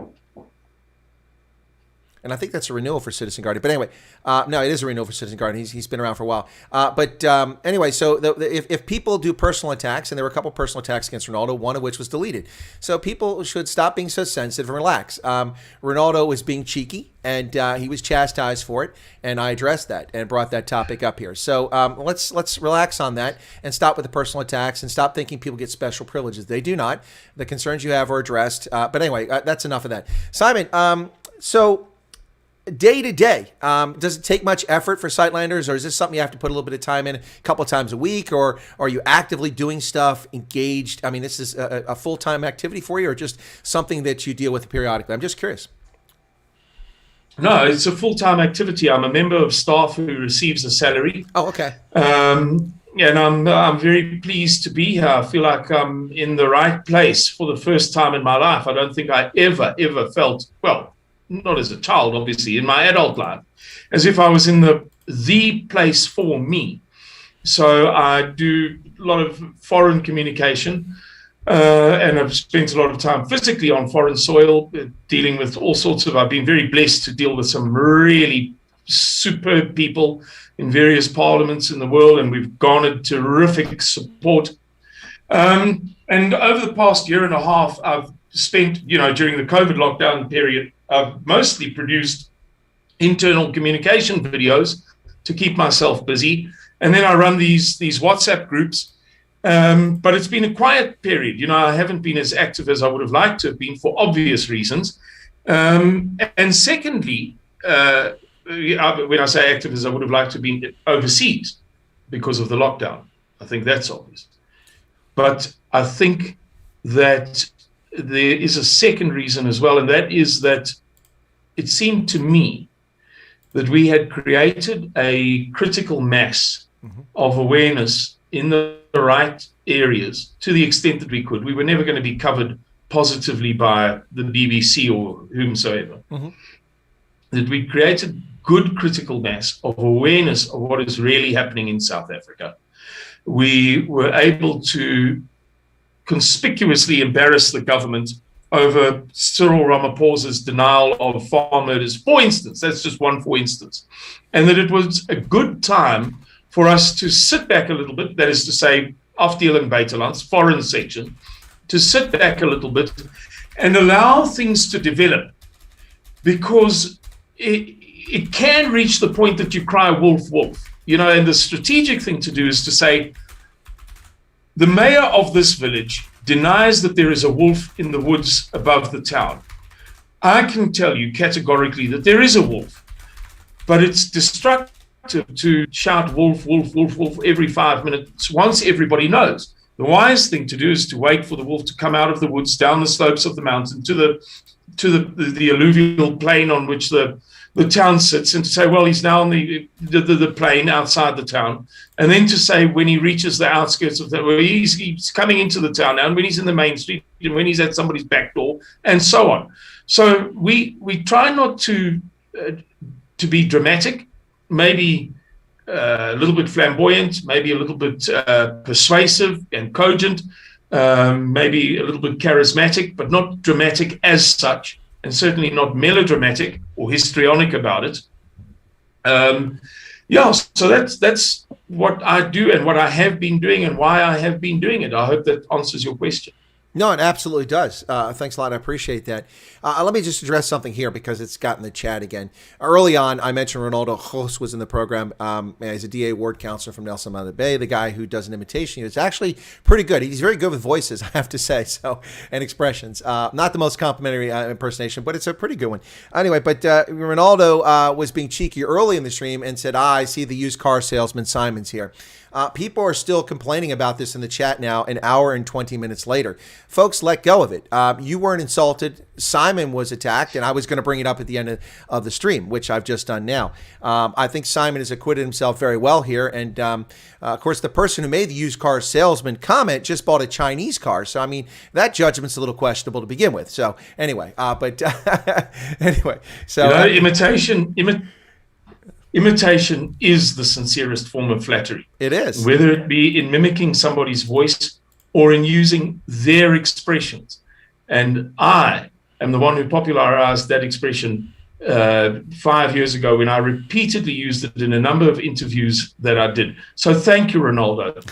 And I think that's a renewal for Citizen Guardian. But anyway, no, it is a renewal for Citizen Guardian. He's been around for a while. But anyway, so if people do personal attacks, and there were a couple of personal attacks against Ronaldo, one of which was deleted. So people should stop being so sensitive and relax. Ronaldo was being cheeky, and he was chastised for it, and I addressed that and brought that topic up here. So let's relax on that and stop with the personal attacks and stop thinking people get special privileges. They do not. The concerns you have are addressed. But anyway, that's enough of that. Simon, so day to day, does it take much effort for Suidlanders, or is this something you have to put a little bit of time in a couple of times a week, or are you actively doing stuff, engaged? I mean, this is a full-time activity for you, or just something that you deal with periodically? I'm just curious. No, it's a full-time activity. I'm a member of staff who receives a salary. Oh, okay. And I'm very pleased to be here. I feel like I'm in the right place for the first time in my life. I don't think I ever felt, well, not as a child, obviously, in my adult life, as if I was in the place for me. So I do a lot of foreign communication. and I've spent a lot of time physically on foreign soil, dealing with all sorts of. I've been very blessed to deal with some really superb people in various parliaments in the world, and we've garnered terrific support. And over the past year and a half, I've spent, during the COVID lockdown period, I've mostly produced internal communication videos to keep myself busy. And then I run these WhatsApp groups. But it's been a quiet period. I haven't been as active as I would have liked to have been for obvious reasons. And secondly, when I say active as I would have liked to have been overseas because of the lockdown, I think that's obvious. But I think that there is a second reason as well, and that is that it seemed to me that we had created a critical mass of awareness in the right areas to the extent that we could. We were never going to be covered positively by the BBC or whomsoever. That we created good critical mass of awareness of what is really happening in South Africa. We were able to conspicuously embarrass the government over Cyril Ramaphosa's denial of farm murders, for instance. That's just one for instance. And that it was a good time for us to sit back a little bit, that is to say, Afdeling Buitelands, Foreign Section, to sit back a little bit and allow things to develop, because it can reach the point that you cry wolf, wolf. And the strategic thing to do is to say, the mayor of this village denies that there is a wolf in the woods above the town. I can tell you categorically that there is a wolf, but it's destructive to shout wolf, wolf, wolf, wolf every 5 minutes once everybody knows. The wise thing to do is to wait for the wolf to come out of the woods, down the slopes of the mountain to the alluvial plain on which the town sits, and to say, well, he's now on the plain outside the town. And then to say, when he reaches the outskirts of that, well, he's coming into the town now, and when he's in the main street, and when he's at somebody's back door, and so on. So we try not to be dramatic, maybe a little bit flamboyant, maybe a little bit persuasive and cogent, maybe a little bit charismatic, but not dramatic as such, and certainly not melodramatic or histrionic about it. So that's what I do and what I have been doing and why I have been doing it. I hope that answers your question. No, it absolutely does. Thanks a lot. I appreciate that. Let me just address something here because it's got in the chat again. Early on, I mentioned Ronaldo Jos was in the program. He's a DA ward counselor from Nelson Mandela Bay, the guy who does an imitation. It's actually pretty good. He's very good with voices, I have to say, and expressions. Not the most complimentary impersonation, but it's a pretty good one. Anyway, but Ronaldo was being cheeky early in the stream and said, I see the used car salesman Simon's here. People are still complaining about this in the chat now, an hour and 20 minutes later. Folks, let go of it. You weren't insulted. Simon was attacked, and I was going to bring it up at the end of the stream, which I've just done now. I think Simon has acquitted himself very well here. And, of course, the person who made the used car salesman comment just bought a Chinese car. So, I mean, that judgment's a little questionable to begin with. So, anyway, anyway. So imitation is the sincerest form of flattery. It is. Whether it be in mimicking somebody's voice or in using their expressions. And I am the one who popularized that expression 5 years ago when I repeatedly used it in a number of interviews that I did. So thank you, Ronaldo.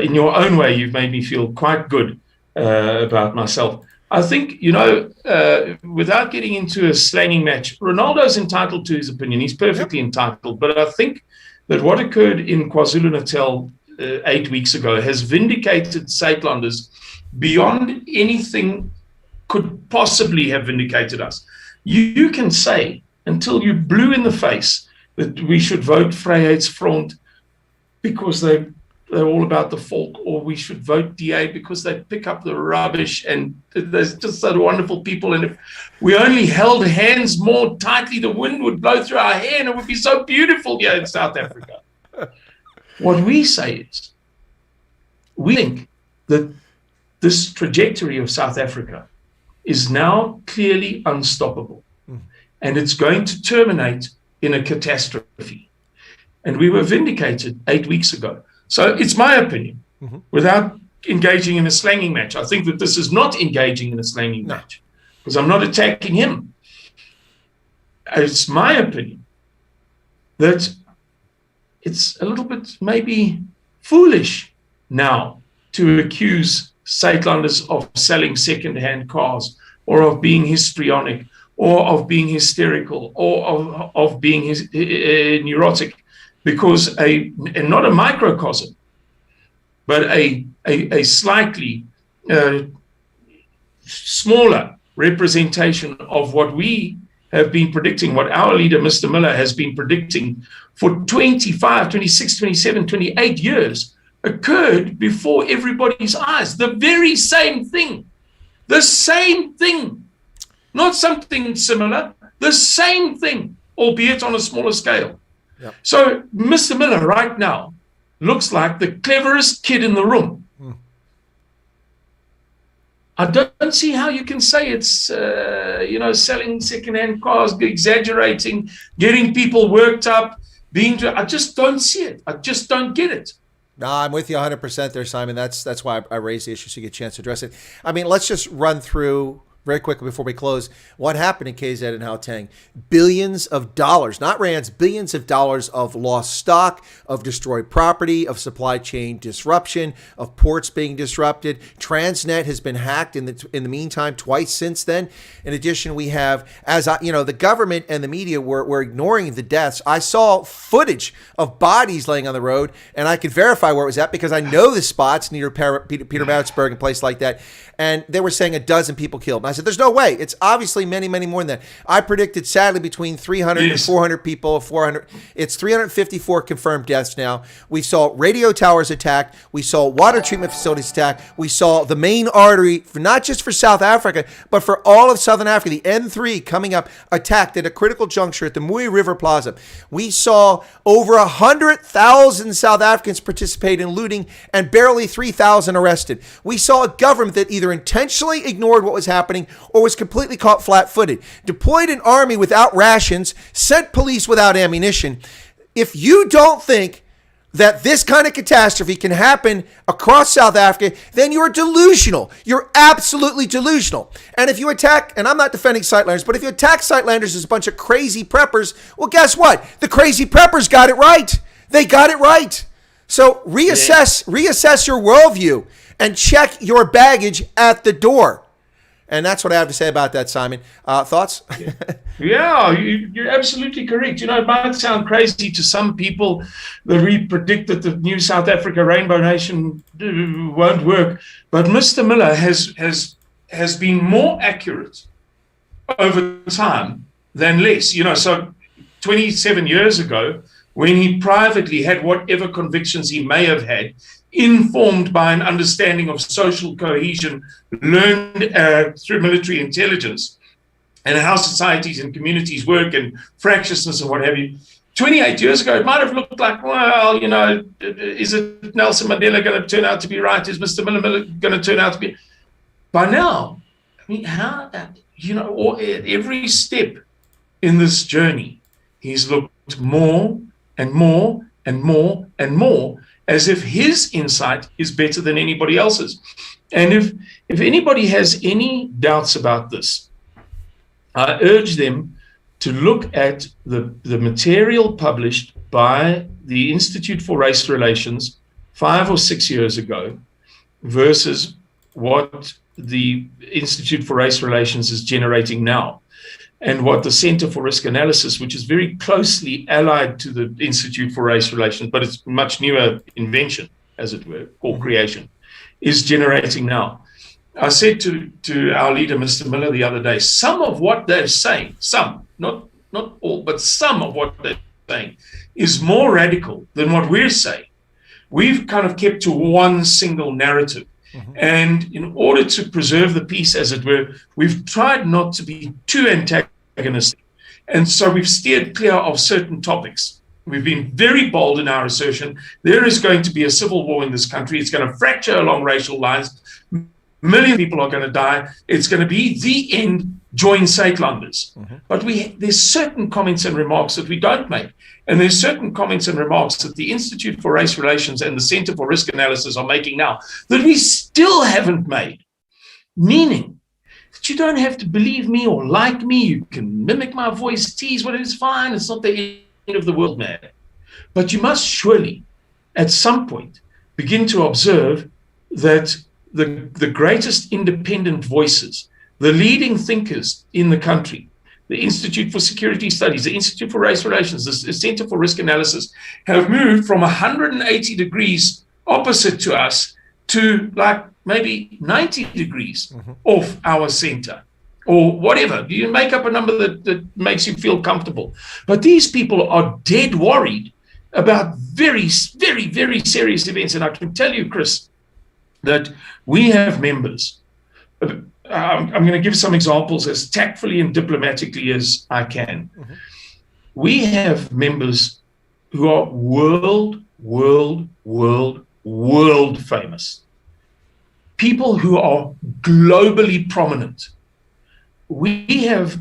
In your own way, you've made me feel quite good about myself. I think, without getting into a slanging match, Ronaldo's entitled to his opinion. He's perfectly entitled. But I think that what occurred in KwaZulu-Natal 8 weeks ago has vindicated Suidlanders beyond anything could possibly have vindicated us. You can say, until you're blue in the face, that we should vote Vryheidsfront because they're all about the folk, or we should vote DA because they pick up the rubbish and there's just so wonderful people. And if we only held hands more tightly, the wind would blow through our hair and it would be so beautiful here in South Africa. What we say is, we think that this trajectory of South Africa is now clearly unstoppable, and it's going to terminate in a catastrophe. And we were vindicated 8 weeks ago. So it's my opinion, without engaging in a slanging match. I think that this is not engaging in a slanging match, because I'm not attacking him. It's my opinion that it's a little bit maybe foolish now to accuse Suidlanders of selling second-hand cars, or of being histrionic, or of being hysterical, or of being neurotic, because not a microcosm, but a slightly smaller representation of what we have been predicting, what our leader, Mr. Miller, has been predicting for 25, 26, 27, 28 years, occurred before everybody's eyes. The very same thing. The same thing. Not something similar. The same thing, albeit on a smaller scale. Yep. So Mr. Miller right now looks like the cleverest kid in the room. I don't see how you can say it's, selling second-hand cars, exaggerating, getting people worked up, I just don't see it. I just don't get it. No, I'm with you 100% there, Simon. That's why I raised the issue so you get a chance to address it. I mean, let's just run through very quickly before we close what happened in KZN and Gauteng. Billions of dollars, not rands, billions of dollars of lost stock, of destroyed property, of supply chain disruption, of ports being disrupted. Transnet has been hacked in the meantime twice since then. In addition, we have, the government and the media were ignoring the deaths. I saw footage of bodies laying on the road, and I could verify where it was at because I know the spots near Pietermaritzburg and places like that. And they were saying a dozen people killed. And I said, there's no way. It's obviously many, many more than that. I predicted, sadly, between 300 and 400 people, 400. It's 354 confirmed deaths now. We saw radio towers attacked. We saw water treatment facilities attacked. We saw the main artery, not just for South Africa, but for all of Southern Africa, the N3 coming up, attacked at a critical juncture at the Mui River Plaza. We saw over 100,000 South Africans participate in looting and barely 3,000 arrested. We saw a government that either intentionally ignored what was happening or was completely caught flat-footed, deployed an army without rations, sent police without ammunition. If you don't think that this kind of catastrophe can happen across South Africa, then you're delusional. You're absolutely delusional. And if you attack, and I'm not defending Suidlanders, but if you attack Suidlanders as a bunch of crazy preppers, well, guess what? The crazy preppers got it right. They got it right. So reassess your worldview and check your baggage at the door. And that's what I have to say about that, Simon. Thoughts? Yeah, you're absolutely correct. It might sound crazy to some people that we predict that the new South Africa Rainbow Nation won't work. But Mr. Miller has been more accurate over time than less. So 27 years ago, when he privately had whatever convictions he may have had, informed by an understanding of social cohesion learned through military intelligence and how societies and communities work and fractiousness and what have you. 28 years ago, it might have looked like, well, is it Nelson Mandela going to turn out to be right? Is Mr. Miller going to turn out to be? By now, I mean, at every step in this journey, he's looked more and more and more and more as if his insight is better than anybody else's. And if anybody has any doubts about this, I urge them to look at the material published by the Institute for Race Relations 5 or 6 years ago versus what the Institute for Race Relations is generating now, and what the Center for Risk Analysis, which is very closely allied to the Institute for Race Relations, but it's a much newer invention, as it were, or creation, is generating now. I said to our leader, Mr. Miller, the other day, some of what they're saying, not all, but some of what they're saying is more radical than what we're saying. We've kind of kept to one single narrative. And in order to preserve the peace, as it were, we've tried not to be too antagonistic. And so we've steered clear of certain topics. We've been very bold in our assertion. There is going to be a civil war in this country. It's going to fracture along racial lines. millions of people are going to die. It's going to be the end. Join Suidlanders. But there's certain comments and remarks that we don't make. And there's certain comments and remarks that the Institute for Race Relations and the Center for Risk Analysis are making now that we still haven't made. Meaning that you don't have to believe me or like me. You can mimic my voice, tease what is fine. It's not the end of the world, man. But you must surely, at some point, begin to observe that the greatest independent voices, the leading thinkers in the country, the Institute for Security Studies, the Institute for Race Relations, the Center for Risk Analysis, have moved from 180 degrees opposite to us to like maybe 90 degrees off our center, or whatever. You make up a number that makes you feel comfortable. But these people are dead worried about very, very, very serious events. And I can tell you, Chris, that we have members. I'm going to give some examples as tactfully and diplomatically as I can. We have members who are world famous. People who are globally prominent. We have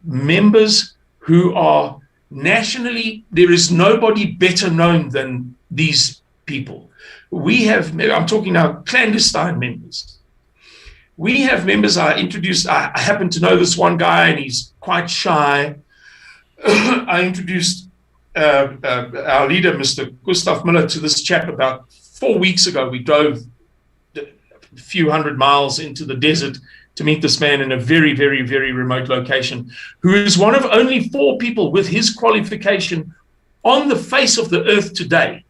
members who are nationally, there is nobody better known than these people. We have, I'm talking now clandestine members. We have members I happen to know this one guy and he's quite shy. I introduced our leader, Mr. Gustav Miller, to this chap about 4 weeks ago. We drove a few hundred miles into the desert to meet this man in a very, very, very remote location, who is one of only 4 people with his qualification on the face of the earth today.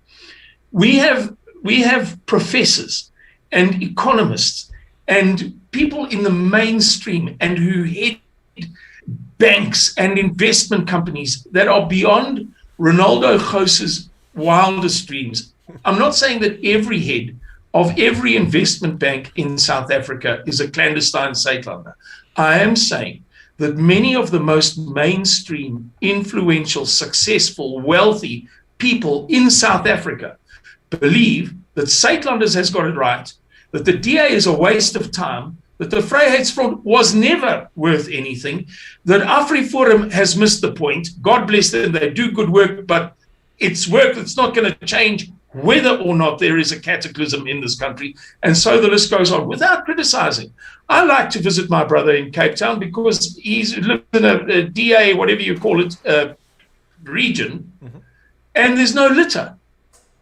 We have professors and economists and people in the mainstream and who head banks and investment companies that are beyond Ronaldo Gos's wildest dreams. I'm not saying that every head of every investment bank in South Africa is a clandestine Suidlander. I am saying that many of the most mainstream, influential, successful, wealthy people in South Africa believe that Suidlanders has got it right, that the DA is a waste of time, that the Vryheidsfront was never worth anything, that AfriForum has missed the point. God bless them, they do good work, but it's work that's not going to change whether or not there is a cataclysm in this country. And so the list goes on without criticizing. I like to visit my brother in Cape Town because he's lived in a DA, whatever you call it, region, and there's no litter.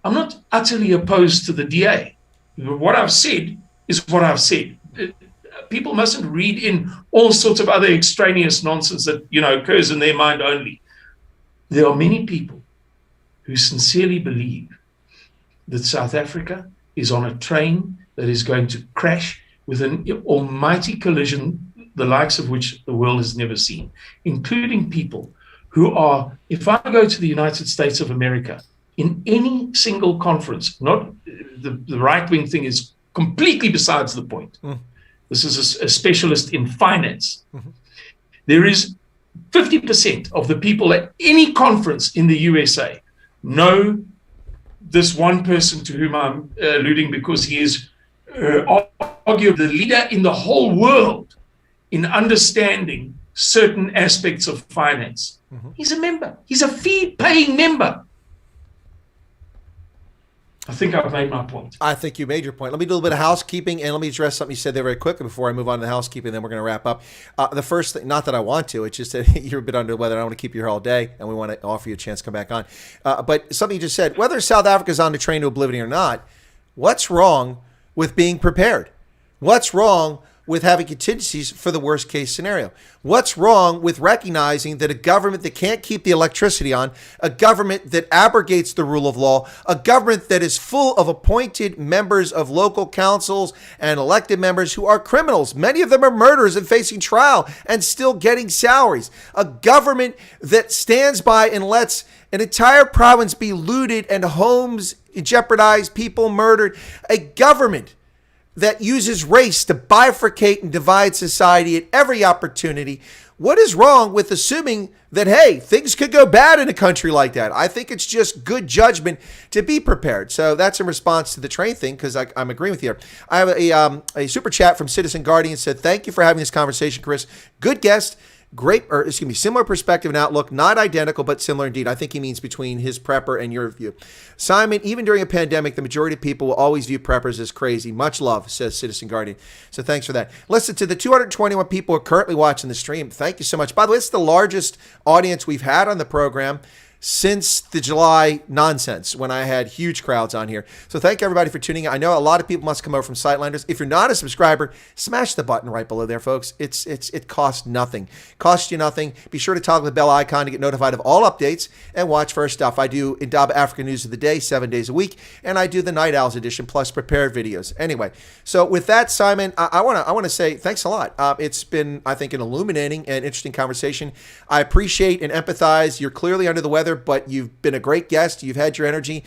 I'm not utterly opposed to the DA. What I've said is what I've said. People mustn't read in all sorts of other extraneous nonsense that, occurs in their mind only. There are many people who sincerely believe that South Africa is on a train that is going to crash with an almighty collision, the likes of which the world has never seen, including people who are, if I go to the United States of America, in any single conference, not the right-wing thing is completely besides the point. This is a specialist in finance. There is 50% of the people at any conference in the USA know this one person to whom I'm alluding because he is arguably the leader in the whole world in understanding certain aspects of finance. He's a member. He's a fee-paying member. I think I've made my point. I think you made your point. Let me do a little bit of housekeeping, and let me address something you said there very quickly before I move on to the housekeeping, then we're going to wrap up. The first thing, not that I want to, it's just that you're a bit under the weather. I don't want to keep you here all day, and we want to offer you a chance to come back on. But something you just said, whether South Africa's on the train to oblivion or not, what's wrong with being prepared? What's wrong with having contingencies for the worst case scenario? What's wrong with recognizing that a government that can't keep the electricity on, a government that abrogates the rule of law, a government that is full of appointed members of local councils and elected members who are criminals, many of them are murderers and facing trial and still getting salaries, a government that stands by and lets an entire province be looted and homes jeopardized, people murdered, a government that uses race to bifurcate and divide society at every opportunity. What is wrong with assuming that, hey, things could go bad in a country like that? I think it's just good judgment to be prepared. So that's in response to the train thing, because I'm agreeing with you. I have a super chat from Citizen Guardian said, thank you for having this conversation, Chris. Good guest. Similar perspective and outlook, not identical, but similar indeed. I think he means between his prepper and your view. Simon, even during a pandemic, the majority of people will always view preppers as crazy. Much love, says Citizen Guardian. So thanks for that. Listen, to the 221 people who are currently watching the stream, thank you so much. By the way, it's the largest audience we've had on the program since the July nonsense, when I had huge crowds on here. So thank everybody for tuning in. I know a lot of people must come over from Suidlanders. If you're not a subscriber, smash the button right below there, folks. It costs nothing. Costs you nothing. Be sure to toggle the bell icon to get notified of all updates and watch for our stuff. I do Indaba Africa News of the Day 7 days a week, and I do the Night Owls edition plus prepared videos. Anyway, so with that, Simon, I want to say thanks a lot. It's been, I think, an illuminating and interesting conversation. I appreciate and empathize. You're clearly under the weather, but you've been a great guest. You've had your energy.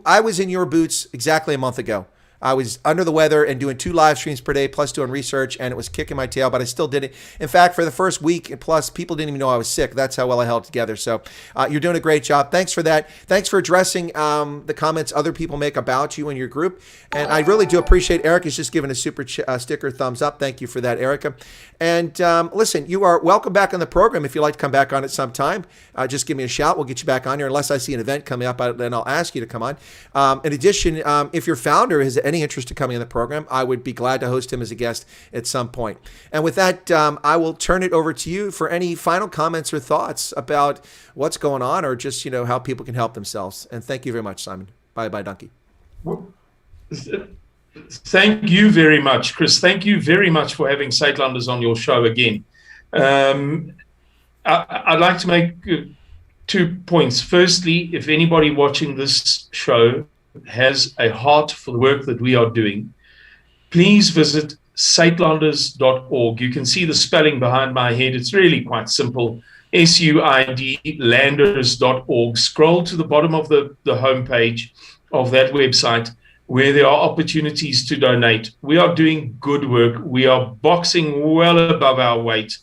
I was in your boots exactly a month ago. I was under the weather and doing 2 live streams per day, plus doing research, and it was kicking my tail, but I still did it. In fact, for the first week, plus people didn't even know I was sick. That's how well I held it together. So you're doing a great job. Thanks for that. Thanks for addressing the comments other people make about you and your group. And I really do appreciate Erica's just giving a super sticker thumbs up. Thank you for that, Erica. And listen, you are welcome back on the program. If you'd like to come back on at some time, just give me a shout. We'll get you back on here. Unless I see an event coming up, then I'll ask you to come on. In addition, if your founder has any interest in coming on the program, I would be glad to host him as a guest at some point. And with that, I will turn it over to you for any final comments or thoughts about what's going on, or just, how people can help themselves. And thank you very much, Simon. Bye-bye, Donkey. Well, thank you very much, Chris. Thank you very much for having Suidlanders on your show again. I'd like to make 2 points. Firstly, if anybody watching this show has a heart for the work that we are doing, please visit Suidlanders.org. You can see the spelling behind my head. It's really quite simple. SUID Landers.org. Scroll to the bottom of the homepage of that website, where there are opportunities to donate. We are doing good work. We are boxing well above our weight,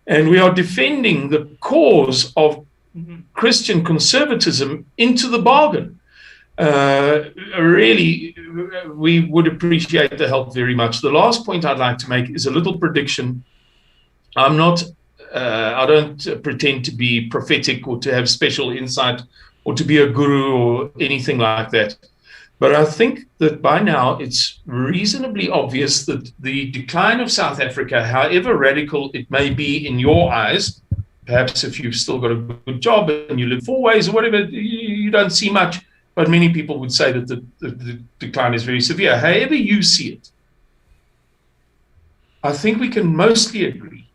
and we are defending the cause of Christian conservatism into the bargain. Really, we would appreciate the help very much. The last point I'd like to make is a little prediction. I don't pretend to be prophetic or to have special insight or to be a guru or anything like that. But I think that by now it's reasonably obvious that the decline of South Africa, however radical it may be in your eyes, perhaps if you've still got a good job and you live 4 ways or whatever, you don't see much. But many people would say that the decline is very severe. However you see it, I think we can mostly agree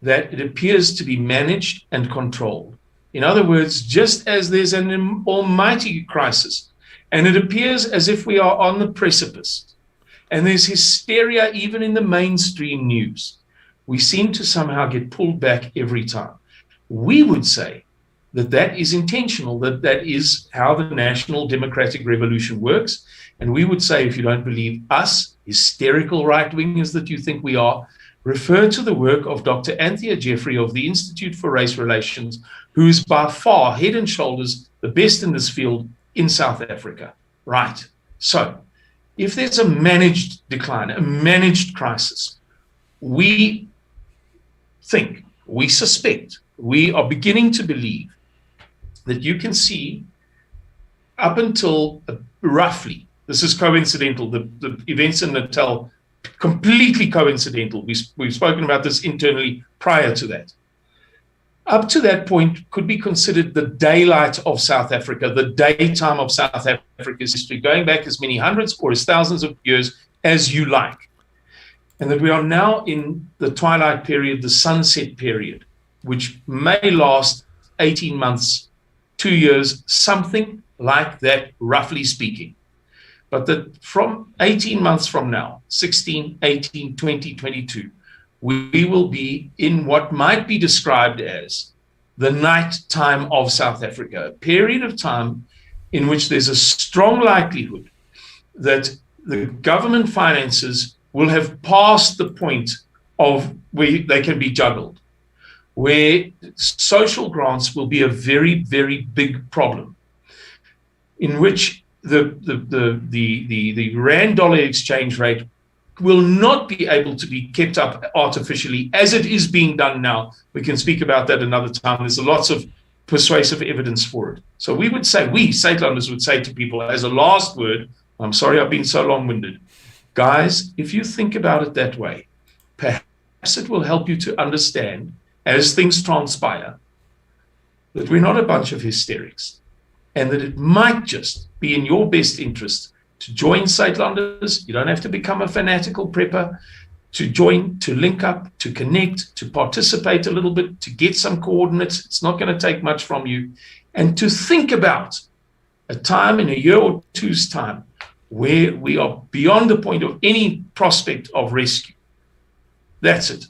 that it appears to be managed and controlled. In other words, just as there's an almighty crisis, and it appears as if we are on the precipice, and there's hysteria even in the mainstream news, we seem to somehow get pulled back every time. We would say that is intentional, that is how the national democratic revolution works. And we would say, if you don't believe us, hysterical right-wingers that you think we are, refer to the work of Dr. Anthea Jeffrey of the Institute for Race Relations, who is by far, head and shoulders, the best in this field in South Africa. Right. So if there's a managed decline, a managed crisis, we think, we suspect, we are beginning to believe that you can see up until roughly, this is coincidental, the events in Natal, completely coincidental. We've spoken about this internally prior to that. Up to that point could be considered the daylight of South Africa, the daytime of South Africa's history, going back as many hundreds or as thousands of years as you like. And that we are now in the twilight period, the sunset period, which may last 18 months, 2 years, something like that, roughly speaking. But that from 18 months from now, 16, 18, 20, 22, we will be in what might be described as the night time of South Africa, a period of time in which there's a strong likelihood that the government finances will have passed the point of where they can be juggled, where social grants will be a very, very big problem, in which the rand dollar exchange rate will not be able to be kept up artificially as it is being done now. We can speak about that another time. There's lots of persuasive evidence for it. So we Suidlanders would say to people as a last word, I'm sorry I've been so long-winded, guys, if you think about it that way, perhaps it will help you to understand, as things transpire, that we're not a bunch of hysterics, and that it might just be in your best interest to join Suidlanders. You don't have to become a fanatical prepper. To join, to link up, to connect, to participate a little bit, to get some coordinates. It's not going to take much from you. And to think about a time in a year or two's time where we are beyond the point of any prospect of rescue. That's it.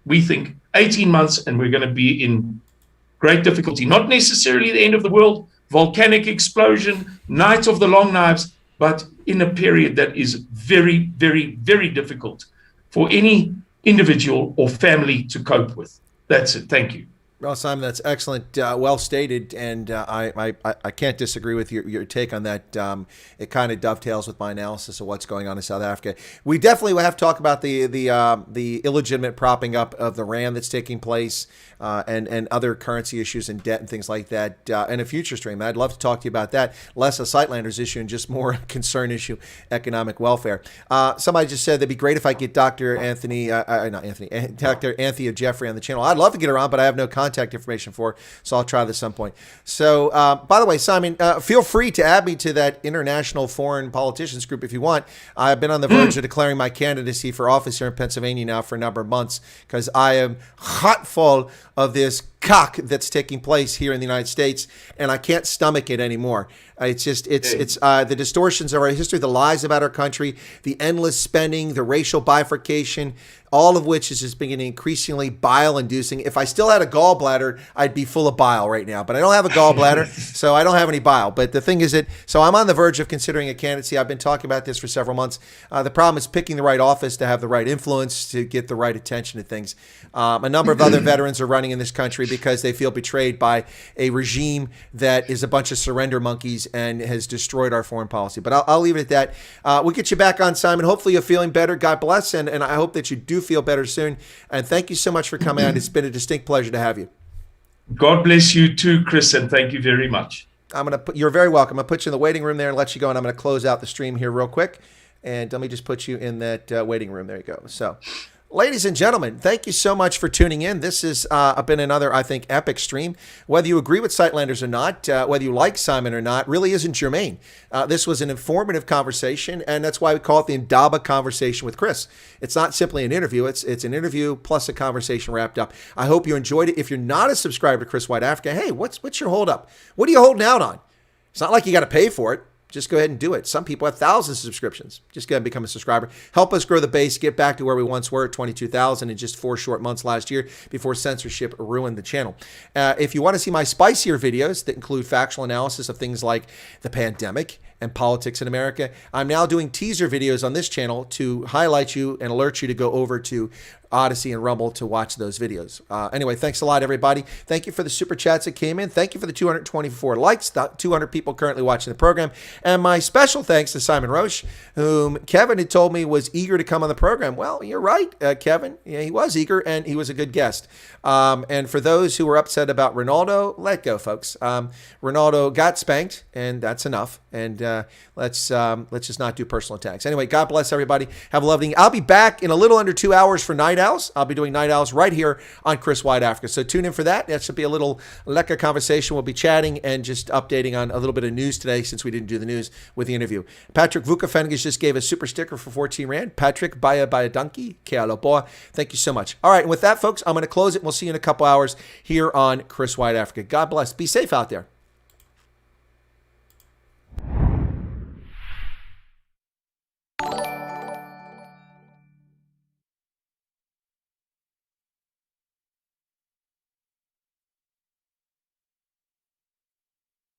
We think 18 months and we're going to be in great difficulty. Not necessarily the end of the world, volcanic explosion, night of the long knives, but in a period that is very, very, very difficult for any individual or family to cope with. That's it. Thank you. Well, Simon, that's excellent, well stated, and I can't disagree with your take on that. It kind of dovetails with my analysis of what's going on in South Africa. We definitely will have to talk about the illegitimate propping up of the rand that's taking place, and other currency issues and debt and things like that in a future stream. I'd love to talk to you about that. Less a Suidlanders issue and just more a concern issue, economic welfare. Somebody just said that'd be great if I get Dr. Anthony of Jeffrey on the channel. I'd love to get her on, but I have no contact information for her, so I'll try this at some point. So, by the way, Simon, feel free to add me to that international foreign politicians group if you want. I've been on the verge of declaring my candidacy for office here in Pennsylvania now for a number of months because I am hot full of this cock that's taking place here in the United States, and I can't stomach it anymore. It's the distortions of our history, the lies about our country, the endless spending, the racial bifurcation, all of which is just being increasingly bile-inducing. If I still had a gallbladder, I'd be full of bile right now. But I don't have a gallbladder, so I don't have any bile. But the thing is so I'm on the verge of considering a candidacy. I've been talking about this for several months. The problem is picking the right office to have the right influence, to get the right attention to things. A number of other veterans are running in this country because they feel betrayed by a regime that is a bunch of surrender monkeys and has destroyed our foreign policy. But I'll leave it at that. We'll get you back on, Simon. Hopefully you're feeling better. God bless, and I hope that you do feel better soon. And thank you so much for coming on. It's been a distinct pleasure to have you. God bless you too, Chris, and thank you very much. You're very welcome. I'm going to put you in the waiting room there and let you go, and I'm going to close out the stream here real quick. And let me just put you in that waiting room. There you go. So, ladies and gentlemen, thank you so much for tuning in. This has been another, I think, epic stream. Whether you agree with Suidlanders or not, whether you like Simon or not, really isn't germane. This was an informative conversation, and that's why we call it the Indaba Conversation with Chris. It's not simply an interview. It's an interview plus a conversation wrapped up. I hope you enjoyed it. If you're not a subscriber to Chris White Africa, hey, what's your hold up? What are you holding out on? It's not like you got to pay for it. Just go ahead and do it. Some people have thousands of subscriptions. Just go ahead and become a subscriber. Help us grow the base, get back to where we once were at 22,000 in just 4 short months last year before censorship ruined the channel. If you want to see my spicier videos that include factual analysis of things like the pandemic and politics in America, I'm now doing teaser videos on this channel to highlight you and alert you to go over to Odyssey and Rumble to watch those videos. Anyway, thanks a lot, everybody. Thank you for the super chats that came in. Thank you for the 224 likes, the 200 people currently watching the program. And my special thanks to Simon Roche, whom Kevin had told me was eager to come on the program. Well, you're right, Kevin. Yeah, he was eager, and he was a good guest. And for those who were upset about Ronaldo, let go, folks. Ronaldo got spanked, and that's enough. And let's just not do personal attacks. Anyway, God bless everybody. Have a lovely evening. I'll be back in a little under 2 hours for Night Owls. I'll be doing Night Owls right here on Chris White Africa. So tune in for that. That should be a little lekker conversation. We'll be chatting and just updating on a little bit of news today since we didn't do the news with the interview. Patrick Vukafengas just gave a super sticker for 14 Rand. Patrick, baya donkey. Ke aloha. Thank you so much. All right. And with that, folks, I'm going to close it. We'll see you in a couple hours here on Chris White Africa. God bless. Be safe out there.